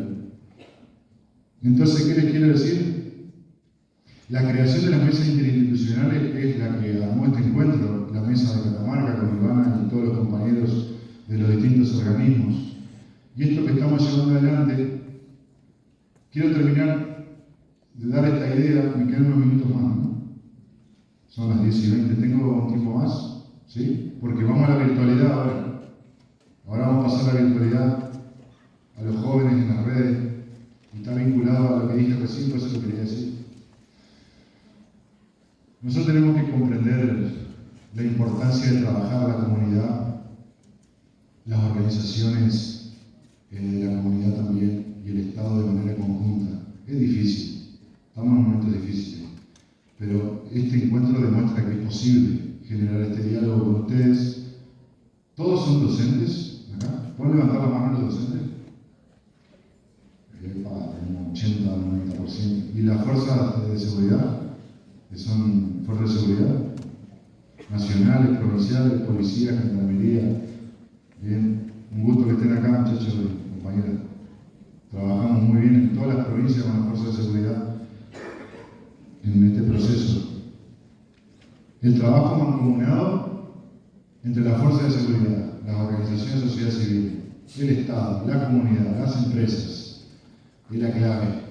Speaker 2: Entonces, ¿qué les quiero decir? La creación de las mesas interinstitucionales es la que armó este encuentro, la mesa de Catamarca con Ivana y todos los compañeros de los distintos organismos. Y esto que estamos llevando adelante, quiero terminar de dar esta idea, me quedan unos minutos más, ¿no? Son las 10:20, ¿tengo un tiempo más? ¿Sí? Porque vamos a la virtualidad ahora. Ahora vamos a pasar a la virtualidad a los jóvenes en las redes, y está vinculado a lo que dije recién, por eso lo quería decir. Nosotros tenemos que comprender la importancia de trabajar la comunidad, las organizaciones de la comunidad también y el Estado de manera conjunta. Es difícil, estamos en momentos difíciles, pero este encuentro demuestra que es posible generar este diálogo con ustedes. ¿Todos son docentes acá? ¿Pueden levantar la mano los docentes? Tenemos 80 o 90%. ¿Y las fuerzas de seguridad? Que son fuerzas de seguridad nacionales, provinciales, policías, gendarmería. Bien, un gusto que estén acá, muchachos y compañeras. Trabajamos muy bien en todas las provincias con las fuerzas de seguridad en este proceso. El trabajo mancomunado entre las fuerzas de seguridad, las organizaciones de sociedad civil, el Estado, la comunidad, las empresas, es la clave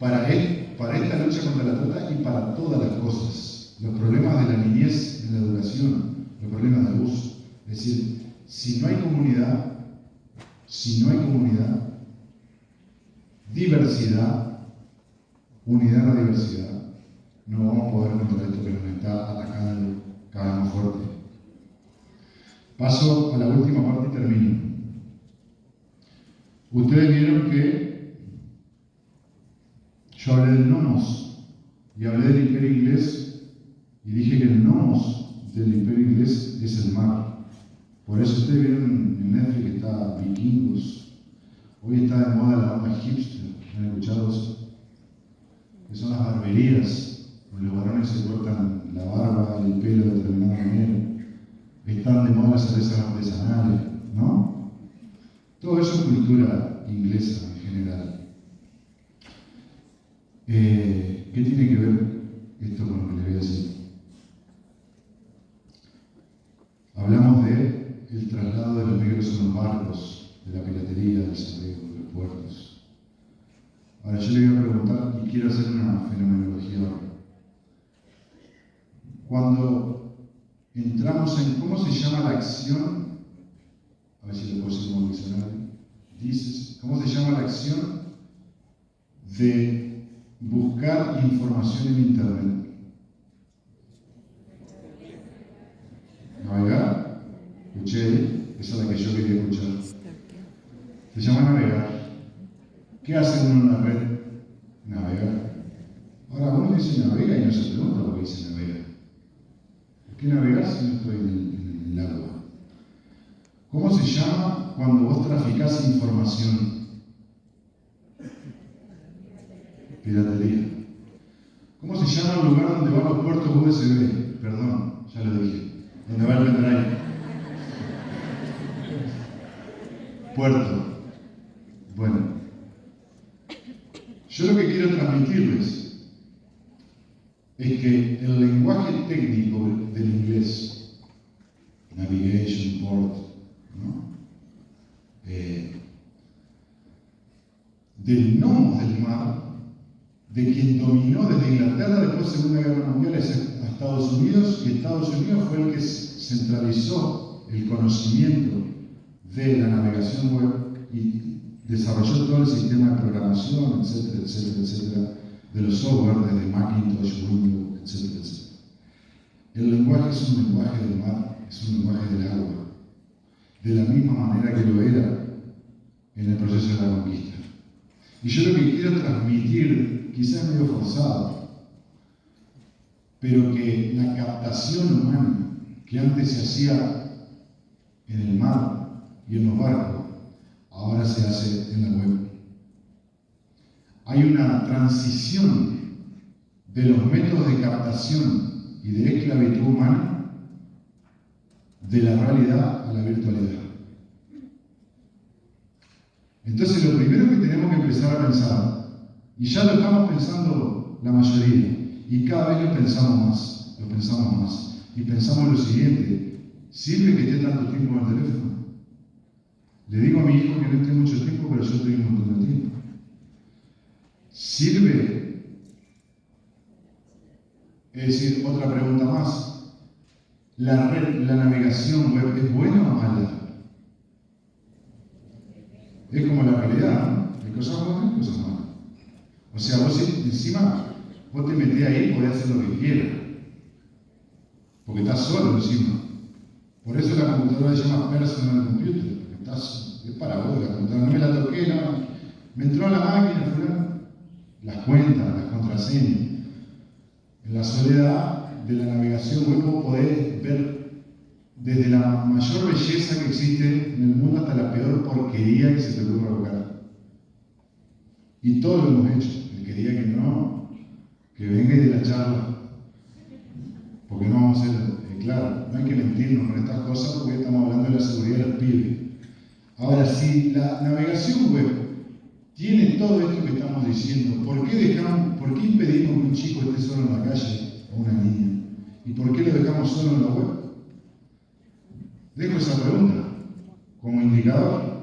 Speaker 2: para esta lucha contra la trata y para todas las cosas. Los problemas de la niñez en la educación, los problemas de abuso. Es decir, si no hay comunidad, diversidad, unidad en la diversidad, no vamos a poder contra esto que nos está atacando cada vez más fuerte. Paso a la última parte y termino. Ustedes vieron que yo hablé del nomos y hablé del imperio inglés y dije que el nomos del imperio inglés es el mar. Por eso ustedes vieron en Netflix que está Vikingos. Hoy está de moda la onda hipster. ¿Han escuchado eso? Que son las barberías, donde los varones se cortan la barba y el pelo de determinada manera. Están de moda las cervezas artesanales, ¿no? Todo eso es cultura inglesa en general. ¿Qué tiene que ver esto con lo que les voy a decir? Hablamos del traslado de los negros en los barcos, de la piratería, del saqueo, de los puertos. Ahora yo le voy a preguntar, y quiero hacer una fenomenología ahora. Cuando entramos en cómo se llama la acción, a ver si lo puedo decir como diccionario, dices, ¿cómo se llama la acción de buscar información en Internet? Navegar, escuché, esa es la que yo quería escuchar. Se llama navegar. ¿Qué hace uno en una red? Navegar. Ahora uno dice navega y no se pregunta por qué dice navegar. ¿Por qué navegar si no estoy en el agua? ¿Cómo se llama cuando vos traficás información? Piratería. se llama el lugar donde van los puertos USB. Perdón, ya lo dije. Donde va el pendrive. Puerto. Bueno. Yo lo que quiero transmitirles es que el lenguaje técnico del inglés, navigation, port, ¿no? Del nomos del mar, de quien dominó desde Inglaterra después de la Segunda Guerra Mundial a Estados Unidos, y Estados Unidos fue el que centralizó el conocimiento de la navegación web y desarrolló todo el sistema de programación, etcétera, etcétera, etcétera, de los software desde Macintosh, Windows, etcétera, etcétera. El lenguaje es un lenguaje del mar, es un lenguaje del agua, de la misma manera que lo era en el proceso de la conquista. Y yo lo que quiero transmitir, quizás medio forzado, pero que la captación humana que antes se hacía en el mar y en los barcos, ahora se hace en la web. Hay una transición de los métodos de captación y de esclavitud humana de la realidad a la virtualidad. Entonces, lo primero que tenemos que empezar a pensar, y ya lo estamos pensando la mayoría, y cada vez lo pensamos más, y pensamos lo siguiente: ¿sirve que esté tanto tiempo en el teléfono? Le digo a mi hijo que no esté mucho tiempo, pero yo estoy un montón de tiempo. ¿Sirve? Es decir, otra pregunta más. ¿La navegación web es buena o mala? Es como la realidad, ¿no? Hay cosas buenas y cosas malas. O sea, vos encima, vos te metés ahí y podés hacer lo que quieras. Porque estás solo encima. Por eso la computadora se llama personal computer. Porque es para vos, la computadora. No me la toqué, no. Me entró a la máquina, fulano. Las cuentas, las contraseñas. En la soledad de la navegación web vos podés ver desde la mayor belleza que existe en el mundo hasta la peor porquería que se te ocurra buscar. Y todo lo hemos hecho. El que diga que no, que venga y de la charla. Porque no vamos a ser, claro, no hay que mentirnos con estas cosas porque estamos hablando de la seguridad de los pibes. Ahora, si la navegación web tiene todo esto que estamos diciendo, ¿por qué impedimos que un chico esté solo en la calle o una niña? ¿Y por qué lo dejamos solo en la web? Dejo esa pregunta como indicador.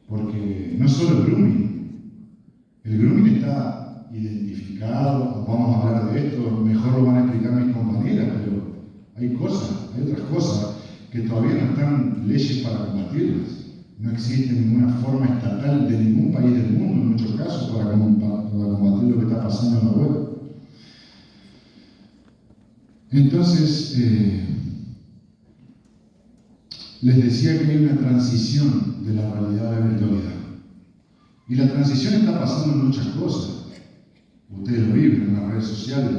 Speaker 2: Porque no solo el grooming está identificado, vamos a hablar de esto, mejor lo van a explicar mis compañeras, pero hay otras cosas que todavía no están leyes para combatirlas. No existe ninguna forma estatal de ningún país del mundo, en muchos casos, para combatir lo que está pasando en la web. Entonces, les decía que hay una transición de la realidad a la virtualidad. Y la transición está pasando en muchas cosas. Ustedes lo viven en las redes sociales.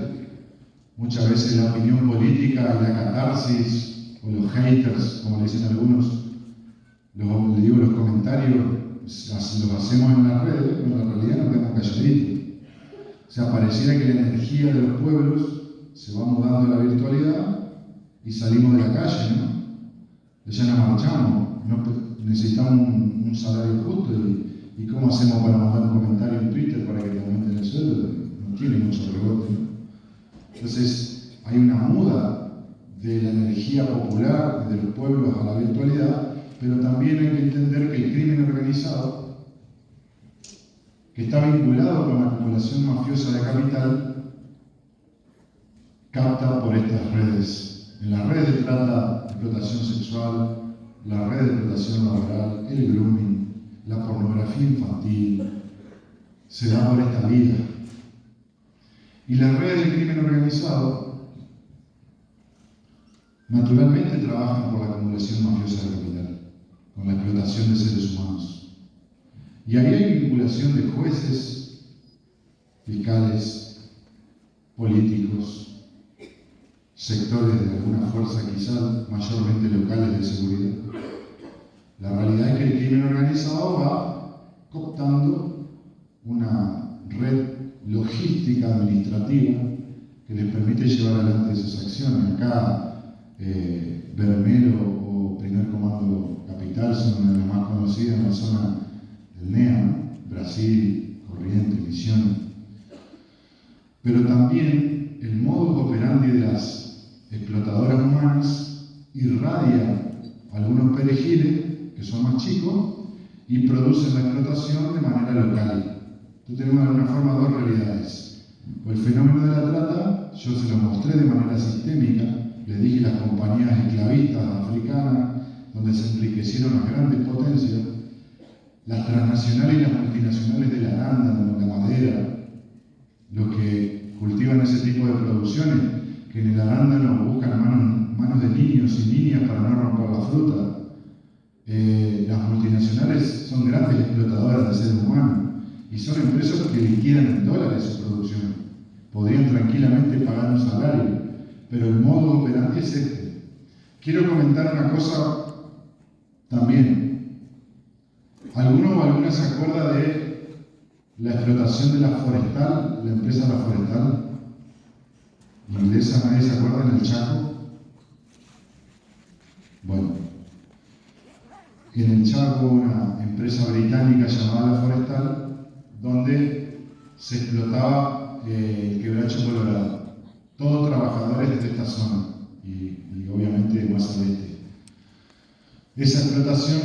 Speaker 2: Muchas veces la opinión política y la catarsis, o los haters, como le dicen algunos, les digo, los comentarios los hacemos en las redes, pero en la realidad nos quedamos calladitos. O sea, pareciera que la energía de los pueblos se va mudando a la virtualidad y salimos de la calle, ¿no? Ya no marchamos, necesitamos un salario justo y ¿cómo hacemos para mandar un comentario en Twitter para que te aumenten el sueldo? No tiene mucho rebote, ¿no? Entonces, hay una muda de la energía popular de los pueblos a la virtualidad, pero también hay que entender que el crimen organizado, que está vinculado con la acumulación mafiosa de capital, capta por estas redes. En las redes de trata, explotación sexual, las redes de explotación laboral, el grooming, la pornografía infantil, se da por esta vida. Y las redes de crimen organizado, naturalmente trabajan por la acumulación mafiosa de capital, con la explotación de seres humanos. Y ahí hay vinculación de jueces, fiscales, políticos, sectores de alguna fuerza quizás mayormente locales de seguridad. La realidad es que el crimen organizado va cooptando una red logística administrativa que les permite llevar adelante esas acciones. Acá, Bermero o Primer Comando Capital son una de las más conocidas en la zona del NEA, Brasil, Corrientes, Misiones. Pero también el modus operandi de las explotadoras humanas irradia algunos perejiles que son más chicos y producen la explotación de manera local. Entonces tenemos de alguna forma dos realidades. O el fenómeno de la trata, yo se lo mostré de manera sistémica, les dije las compañías esclavistas africanas, donde se enriquecieron las grandes potencias, las transnacionales y las multinacionales del arándano, la madera, los que cultivan ese tipo de producciones, que en el arándano buscan manos de niños y niñas para no romper la fruta. Las multinacionales son grandes explotadoras de seres humanos y son empresas que liquidan en dólares su producción. Podrían tranquilamente pagar un salario, pero el modo operandi es este. Quiero comentar una cosa también. ¿Alguno o alguna se acuerda de la explotación de la forestal, la empresa La Forestal? Inglesa, ¿nadie se acuerda en el Chaco? Bueno, en el Chaco una empresa británica llamada La Forestal, donde se explotaba el quebracho colorado. Todos trabajadores de esta zona y obviamente más al este. Esa explotación,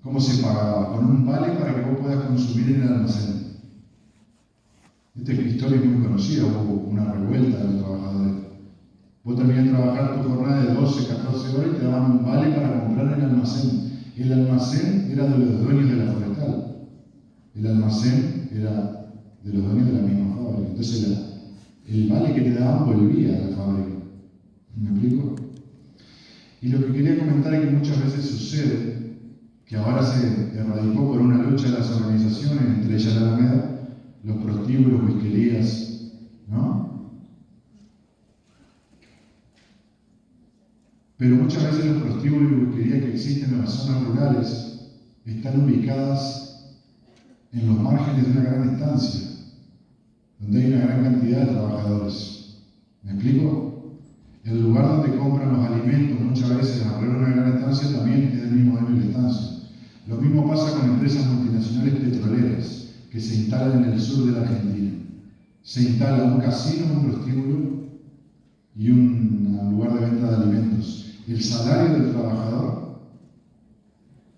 Speaker 2: ¿cómo se pagaba? Con un vale para que vos puedas consumir en el almacén. Esta historia es muy conocida, hubo una revuelta de los trabajadores. Vos terminás de trabajar tu jornada de 12, 14 horas y te daban un vale para comprar en el almacén. El almacén era de los dueños de La Forestal. El almacén era de los dueños de la misma fábrica. Entonces el vale que te daban volvía a la fábrica. ¿Me explico? Y lo que quería comentar es que muchas veces sucede que ahora se erradicó por una lucha de las organizaciones, entre ellas la Alameda, los prostíbulos, whiskerías, ¿no? Pero muchas veces los prostíbulos y whiskerías que existen en las zonas rurales están ubicadas en los márgenes de una gran estancia, donde hay una gran cantidad de trabajadores. ¿Me explico? El lugar donde compran los alimentos, muchas veces alrededor de una gran estancia, también es del mismo dueño de la estancia. Lo mismo pasa con empresas multinacionales petroleras que se instalan en el sur de la Argentina. Se instala un casino, un prostíbulo y un lugar de venta de alimentos. El salario del trabajador,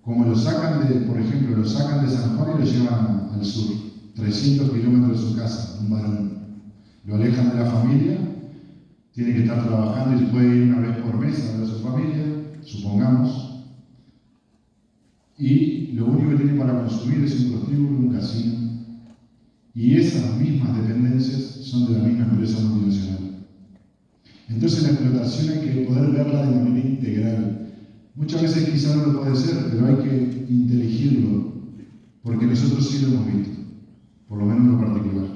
Speaker 2: como lo sacan por ejemplo, lo sacan de San Juan y lo llevan al sur, 300 kilómetros de su casa, un varón. Lo alejan de la familia, tiene que estar trabajando y puede ir una vez por mes a ver a su familia, supongamos. Y lo único que tiene para consumir es un prostíbulo, un casino. Y esas mismas dependencias son de la misma empresa multinacional. Entonces la explotación hay que poder verla de manera integral. Muchas veces quizás no lo puede ser, pero hay que inteligirlo, porque nosotros sí lo hemos visto, por lo menos en lo particular.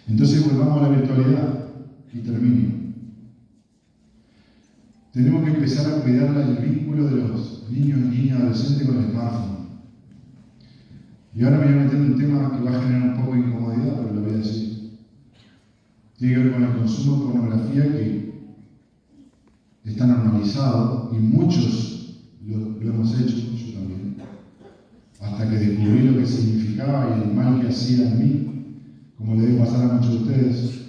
Speaker 2: Entonces volvamos a la virtualidad y termino. Tenemos que empezar a cuidar el vínculo de los niños y niñas adolescentes con el smartphone. Y ahora me voy a meter en un tema que va a generar un poco de incomodidad, pero lo voy a decir. Tiene que ver con el consumo de pornografía que está normalizado y muchos lo hemos hecho, yo también, hasta que descubrí lo que significaba y el mal que hacía en mí, como le debe pasar a muchos de ustedes,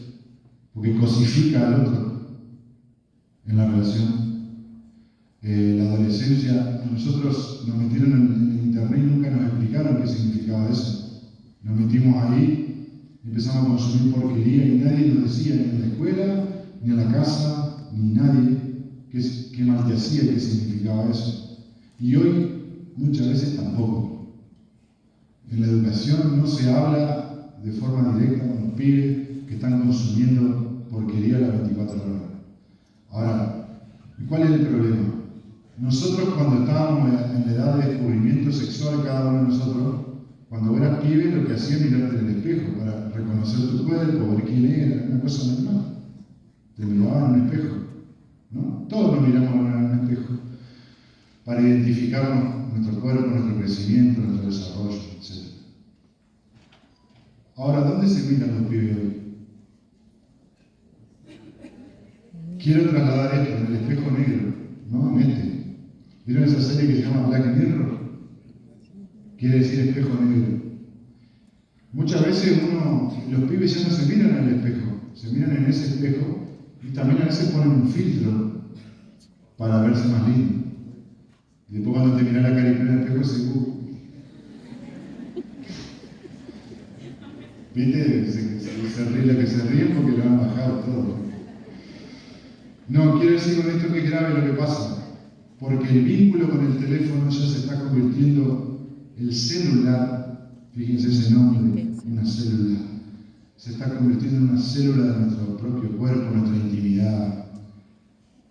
Speaker 2: porque cosifica al otro en la relación. La adolescencia, nosotros nos metieron en internet y nunca nos explicaron qué significaba eso. Nos metimos ahí, empezamos a consumir porquería y nadie nos decía, ni en la escuela, ni en la casa, ni nadie, qué mal te hacía y qué significaba eso. Y hoy, muchas veces tampoco. En la educación no se habla de forma directa con los pibes que están consumiendo porquería las 24 horas. Ahora, ¿cuál es el problema? Nosotros cuando estábamos en la edad de descubrimiento sexual, cada uno de nosotros, cuando eras pibe, lo que hacías era mirarte en el espejo para reconocer tu cuerpo, ver quién era, una cosa normal. Te miraban en un espejo, ¿no? Todos nos miramos en un espejo para identificarnos nuestro cuerpo, nuestro crecimiento, nuestro desarrollo, etc. Ahora, ¿dónde se miran los pibes hoy? Quiero trasladar esto en el espejo negro, no en este. ¿Vieron esa serie que se llama Black Mirror? Quiere decir espejo negro. Muchas veces los pibes ya no se miran en el espejo, se miran en ese espejo y también a veces ponen un filtro para verse más lindo. Y después cuando te miras la cara y en el espejo se ¿viste? Se ríe lo que se ríen porque lo han bajado todo. No, quiero decir con esto que es grave lo que pasa, porque el vínculo con el teléfono ya se está convirtiendo, el celular, fíjense ese nombre, una célula, se está convirtiendo en una célula de nuestro propio cuerpo, nuestra intimidad.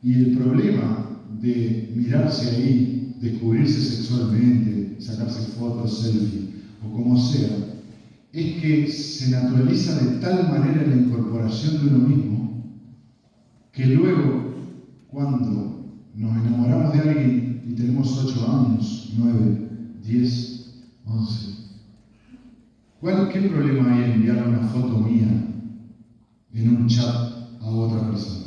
Speaker 2: Y el problema de mirarse ahí, descubrirse sexualmente, sacarse fotos, selfie o como sea, es que se naturaliza de tal manera la incorporación de uno mismo que luego, cuando nos enamoramos de alguien y tenemos 8 años, 9, 10, 11, ¿qué problema hay en enviar una foto mía en un chat a otra persona?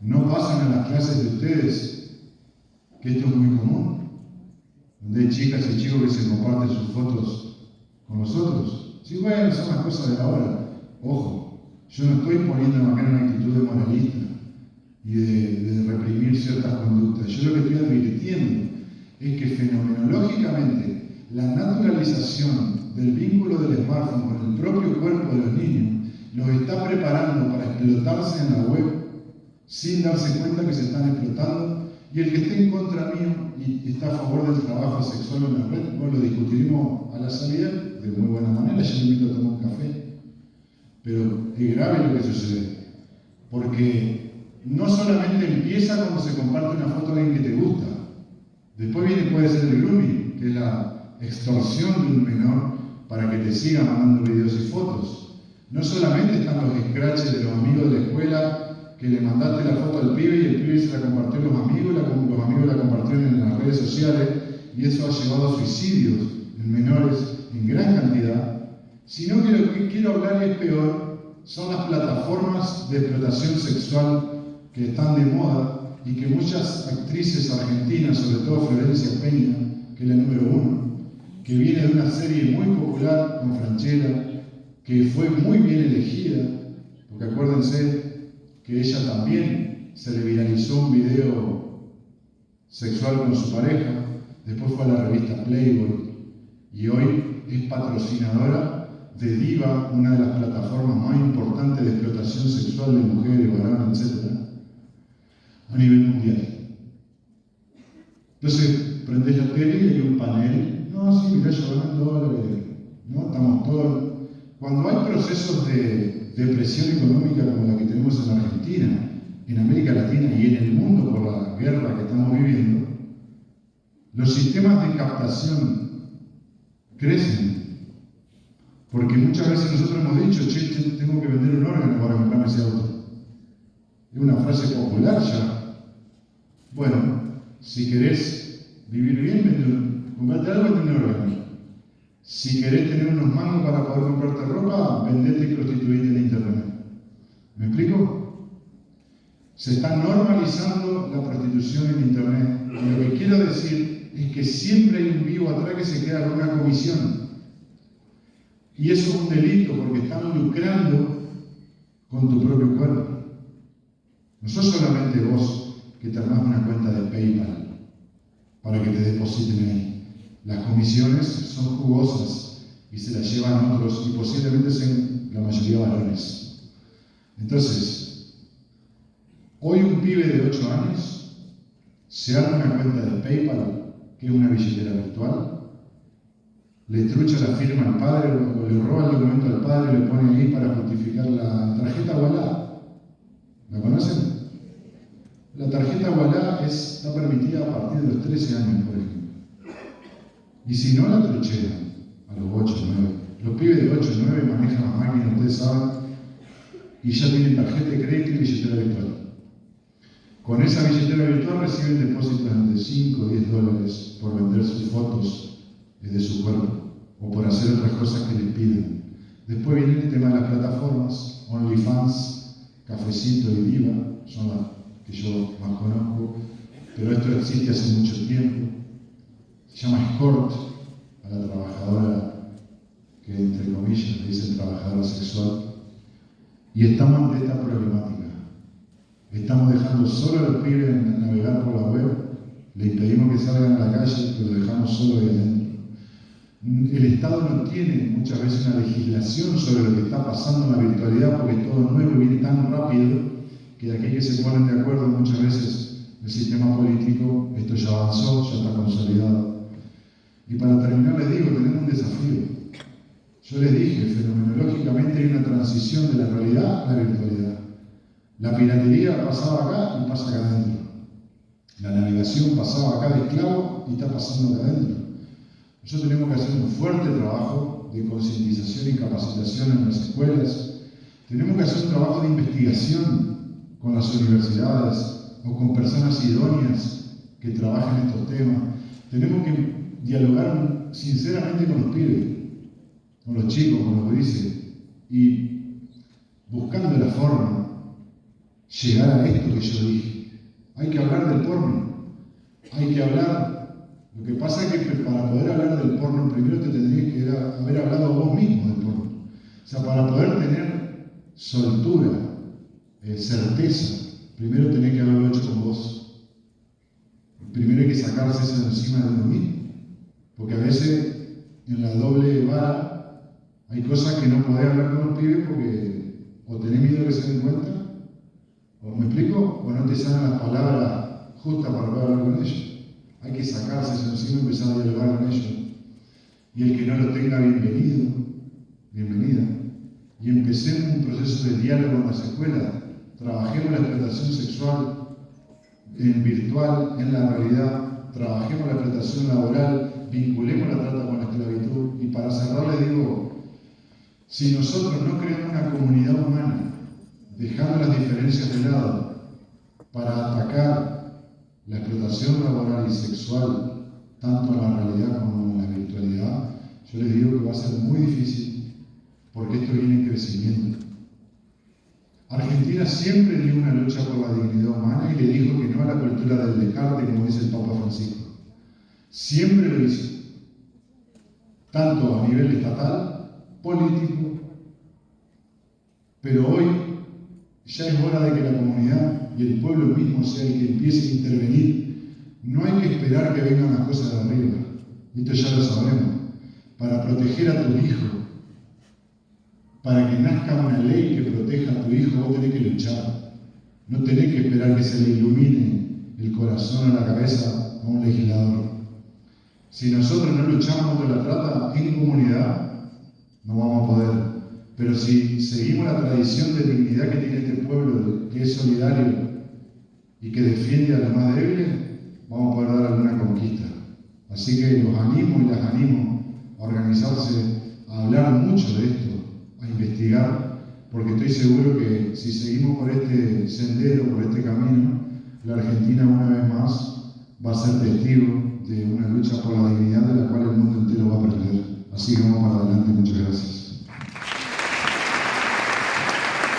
Speaker 2: ¿No pasan a las clases de ustedes que esto es muy común? Donde hay chicas y chicos que se comparten sus fotos con los otros. Sí, bueno, son las cosas de ahora. Ojo, yo no estoy poniendo acá una actitud de moralista y de reprimir ciertas conductas. Yo lo que estoy advirtiendo es que fenomenológicamente la naturalización del vínculo del smartphone con el propio cuerpo de los niños los está preparando para explotarse en la web sin darse cuenta que se están explotando, y el que esté en contra mío y está a favor del trabajo sexual en la red, bueno, lo discutiremos a la salida de muy buena manera, yo le invito a tomar un café. Pero es grave lo que sucede, porque no solamente empieza cuando se comparte una foto de alguien que te gusta, después puede ser el grooming, que es la extorsión de un menor para que te siga mandando videos y fotos. No solamente están los scratches de los amigos de la escuela, que le mandaste la foto al pibe y el pibe se la compartió a los amigos la compartieron en las redes sociales, y eso ha llevado a suicidios en menores en gran cantidad, sino que lo que quiero hablar es peor, son las plataformas de explotación sexual que están de moda y que muchas actrices argentinas, sobre todo Florencia Peña, que es la número 1, que viene de una serie muy popular con Franchella, que fue muy bien elegida, porque acuérdense que ella también se le viralizó un video sexual con su pareja, después fue a la revista Playboy y hoy es patrocinadora de Diva, una de las plataformas más importantes de explotación sexual de mujeres, varones, etc., a nivel mundial. Entonces, prendés la tele y hay un panel, no, sí, mirá, yo gano $, ¿no? Estamos todos. Cuando hay procesos de depresión económica como la que tenemos en la Argentina, en América Latina y en el mundo por la guerra que estamos viviendo, los sistemas de captación crecen. Porque muchas veces nosotros hemos dicho, che, tengo que vender un órgano para comprarme ese auto. Es una frase popular ya. Bueno, si querés vivir bien, comprate algo y vende un órgano. Si querés tener unos mangos para poder comprarte ropa, vendete y prostituite en internet. ¿Me explico? Se está normalizando la prostitución en internet. Y lo que quiero decir es que siempre hay un vivo atrás que se queda con una comisión. Y eso es un delito porque están lucrando con tu propio cuerpo. No sos solamente vos que te armás una cuenta de PayPal para que te depositen ahí. Las comisiones son jugosas y se las llevan otros y posiblemente sean la mayoría varones. Entonces, hoy un pibe de 8 años se arma una cuenta de PayPal, que es una billetera virtual, le trucha la firma al padre o le roba el documento al padre y le pone ahí para justificar la tarjeta Wallah. ¿La conocen? La tarjeta Wallah está permitida a partir de los 13 años, por ejemplo. Y si no, la truchean a los 8, 9. Los pibes de 8, 9 manejan las máquinas, ustedes saben, y ya tienen tarjeta de crédito y billetera virtual. Con esa billetera virtual reciben depósitos de $5 o $10 por vender sus fotos de su cuerpo o por hacer otras cosas que les piden. Después viene el tema de las plataformas, OnlyFans, Cafecito y Viva, son las que yo más conozco, pero esto existe hace mucho tiempo. Se llama escort a la trabajadora, que entre comillas le dicen trabajadora sexual, y estamos ante esta problemática. Estamos dejando solo a los pibes en navegar por la web, le impedimos que salgan a la calle, pero lo dejamos solo ahí adentro. El Estado no tiene muchas veces una legislación sobre lo que está pasando en la virtualidad porque todo nuevo y viene tan rápido que de aquí que se ponen de acuerdo muchas veces el sistema político, esto ya avanzó, ya está consolidado. Y para terminar les digo, tenemos un desafío. Yo les dije, fenomenológicamente hay una transición de la realidad a la virtualidad. La piratería pasaba acá y pasa acá adentro. La navegación pasaba acá de esclavo y está pasando acá adentro. Nosotros tenemos que hacer un fuerte trabajo de concientización y capacitación en las escuelas. Tenemos que hacer un trabajo de investigación con las universidades o con personas idóneas que trabajen estos temas. Tenemos que dialogar sinceramente con los pibes, con los chicos, con los gurises, y buscando la forma llegar a esto que yo dije. Hay que hablar del porno, hay que hablar. Lo que pasa es que para poder hablar del porno, primero te tendrías que haber hablado vos mismo del porno. O sea, para poder tener soltura, certeza, primero tenés que haberlo hecho con vos. Primero hay que sacarse eso de encima de uno mismo. Porque a veces en la doble vara hay cosas que no podés hablar con los pibes porque o tenés miedo que se den cuenta, o me explico, o no te salen las palabras justas para poder hablar con ellos. Hay que sacarse eso encima y empezar a dialogar con ellos. Y el que no lo tenga, bienvenido, bienvenida. Y empecemos un proceso de diálogo en las escuelas. Trabajemos la explotación sexual en virtual, en la realidad. Trabajemos la explotación laboral, vinculemos la trata con la esclavitud. Y para cerrar les digo, si nosotros no creamos una comunidad humana, dejando las diferencias de lado, para atacar la explotación laboral y sexual, tanto en la realidad como en la virtualidad, yo les digo que va a ser muy difícil, porque esto viene en crecimiento. Argentina siempre dio una lucha por la dignidad humana y le dijo que no a la cultura del descarte, como dice el Papa Francisco. Siempre lo hizo, tanto a nivel estatal, político, pero hoy ya es hora de que la comunidad y el pueblo mismo sea el que empiece a intervenir. No hay que esperar que vengan las cosas de arriba, esto ya lo sabemos. Para proteger a tu hijo, para que nazca una ley que proteja a tu hijo, vos tenés que luchar. No tenés que esperar que se le ilumine el corazón o la cabeza a un legislador. Si nosotros no luchamos contra la trata en comunidad, no vamos a poder. Pero si seguimos la tradición de dignidad que tiene este pueblo, que es solidario y que defiende a los más débiles, vamos a poder dar alguna conquista. Así que los animo y las animo a organizarse, a hablar mucho de esto, a investigar, porque estoy seguro que si seguimos por este sendero, por este camino, la Argentina una vez más va a ser testigo de una lucha por la dignidad de la cual el mundo entero va a aprender. Así que vamos para adelante. Muchas gracias.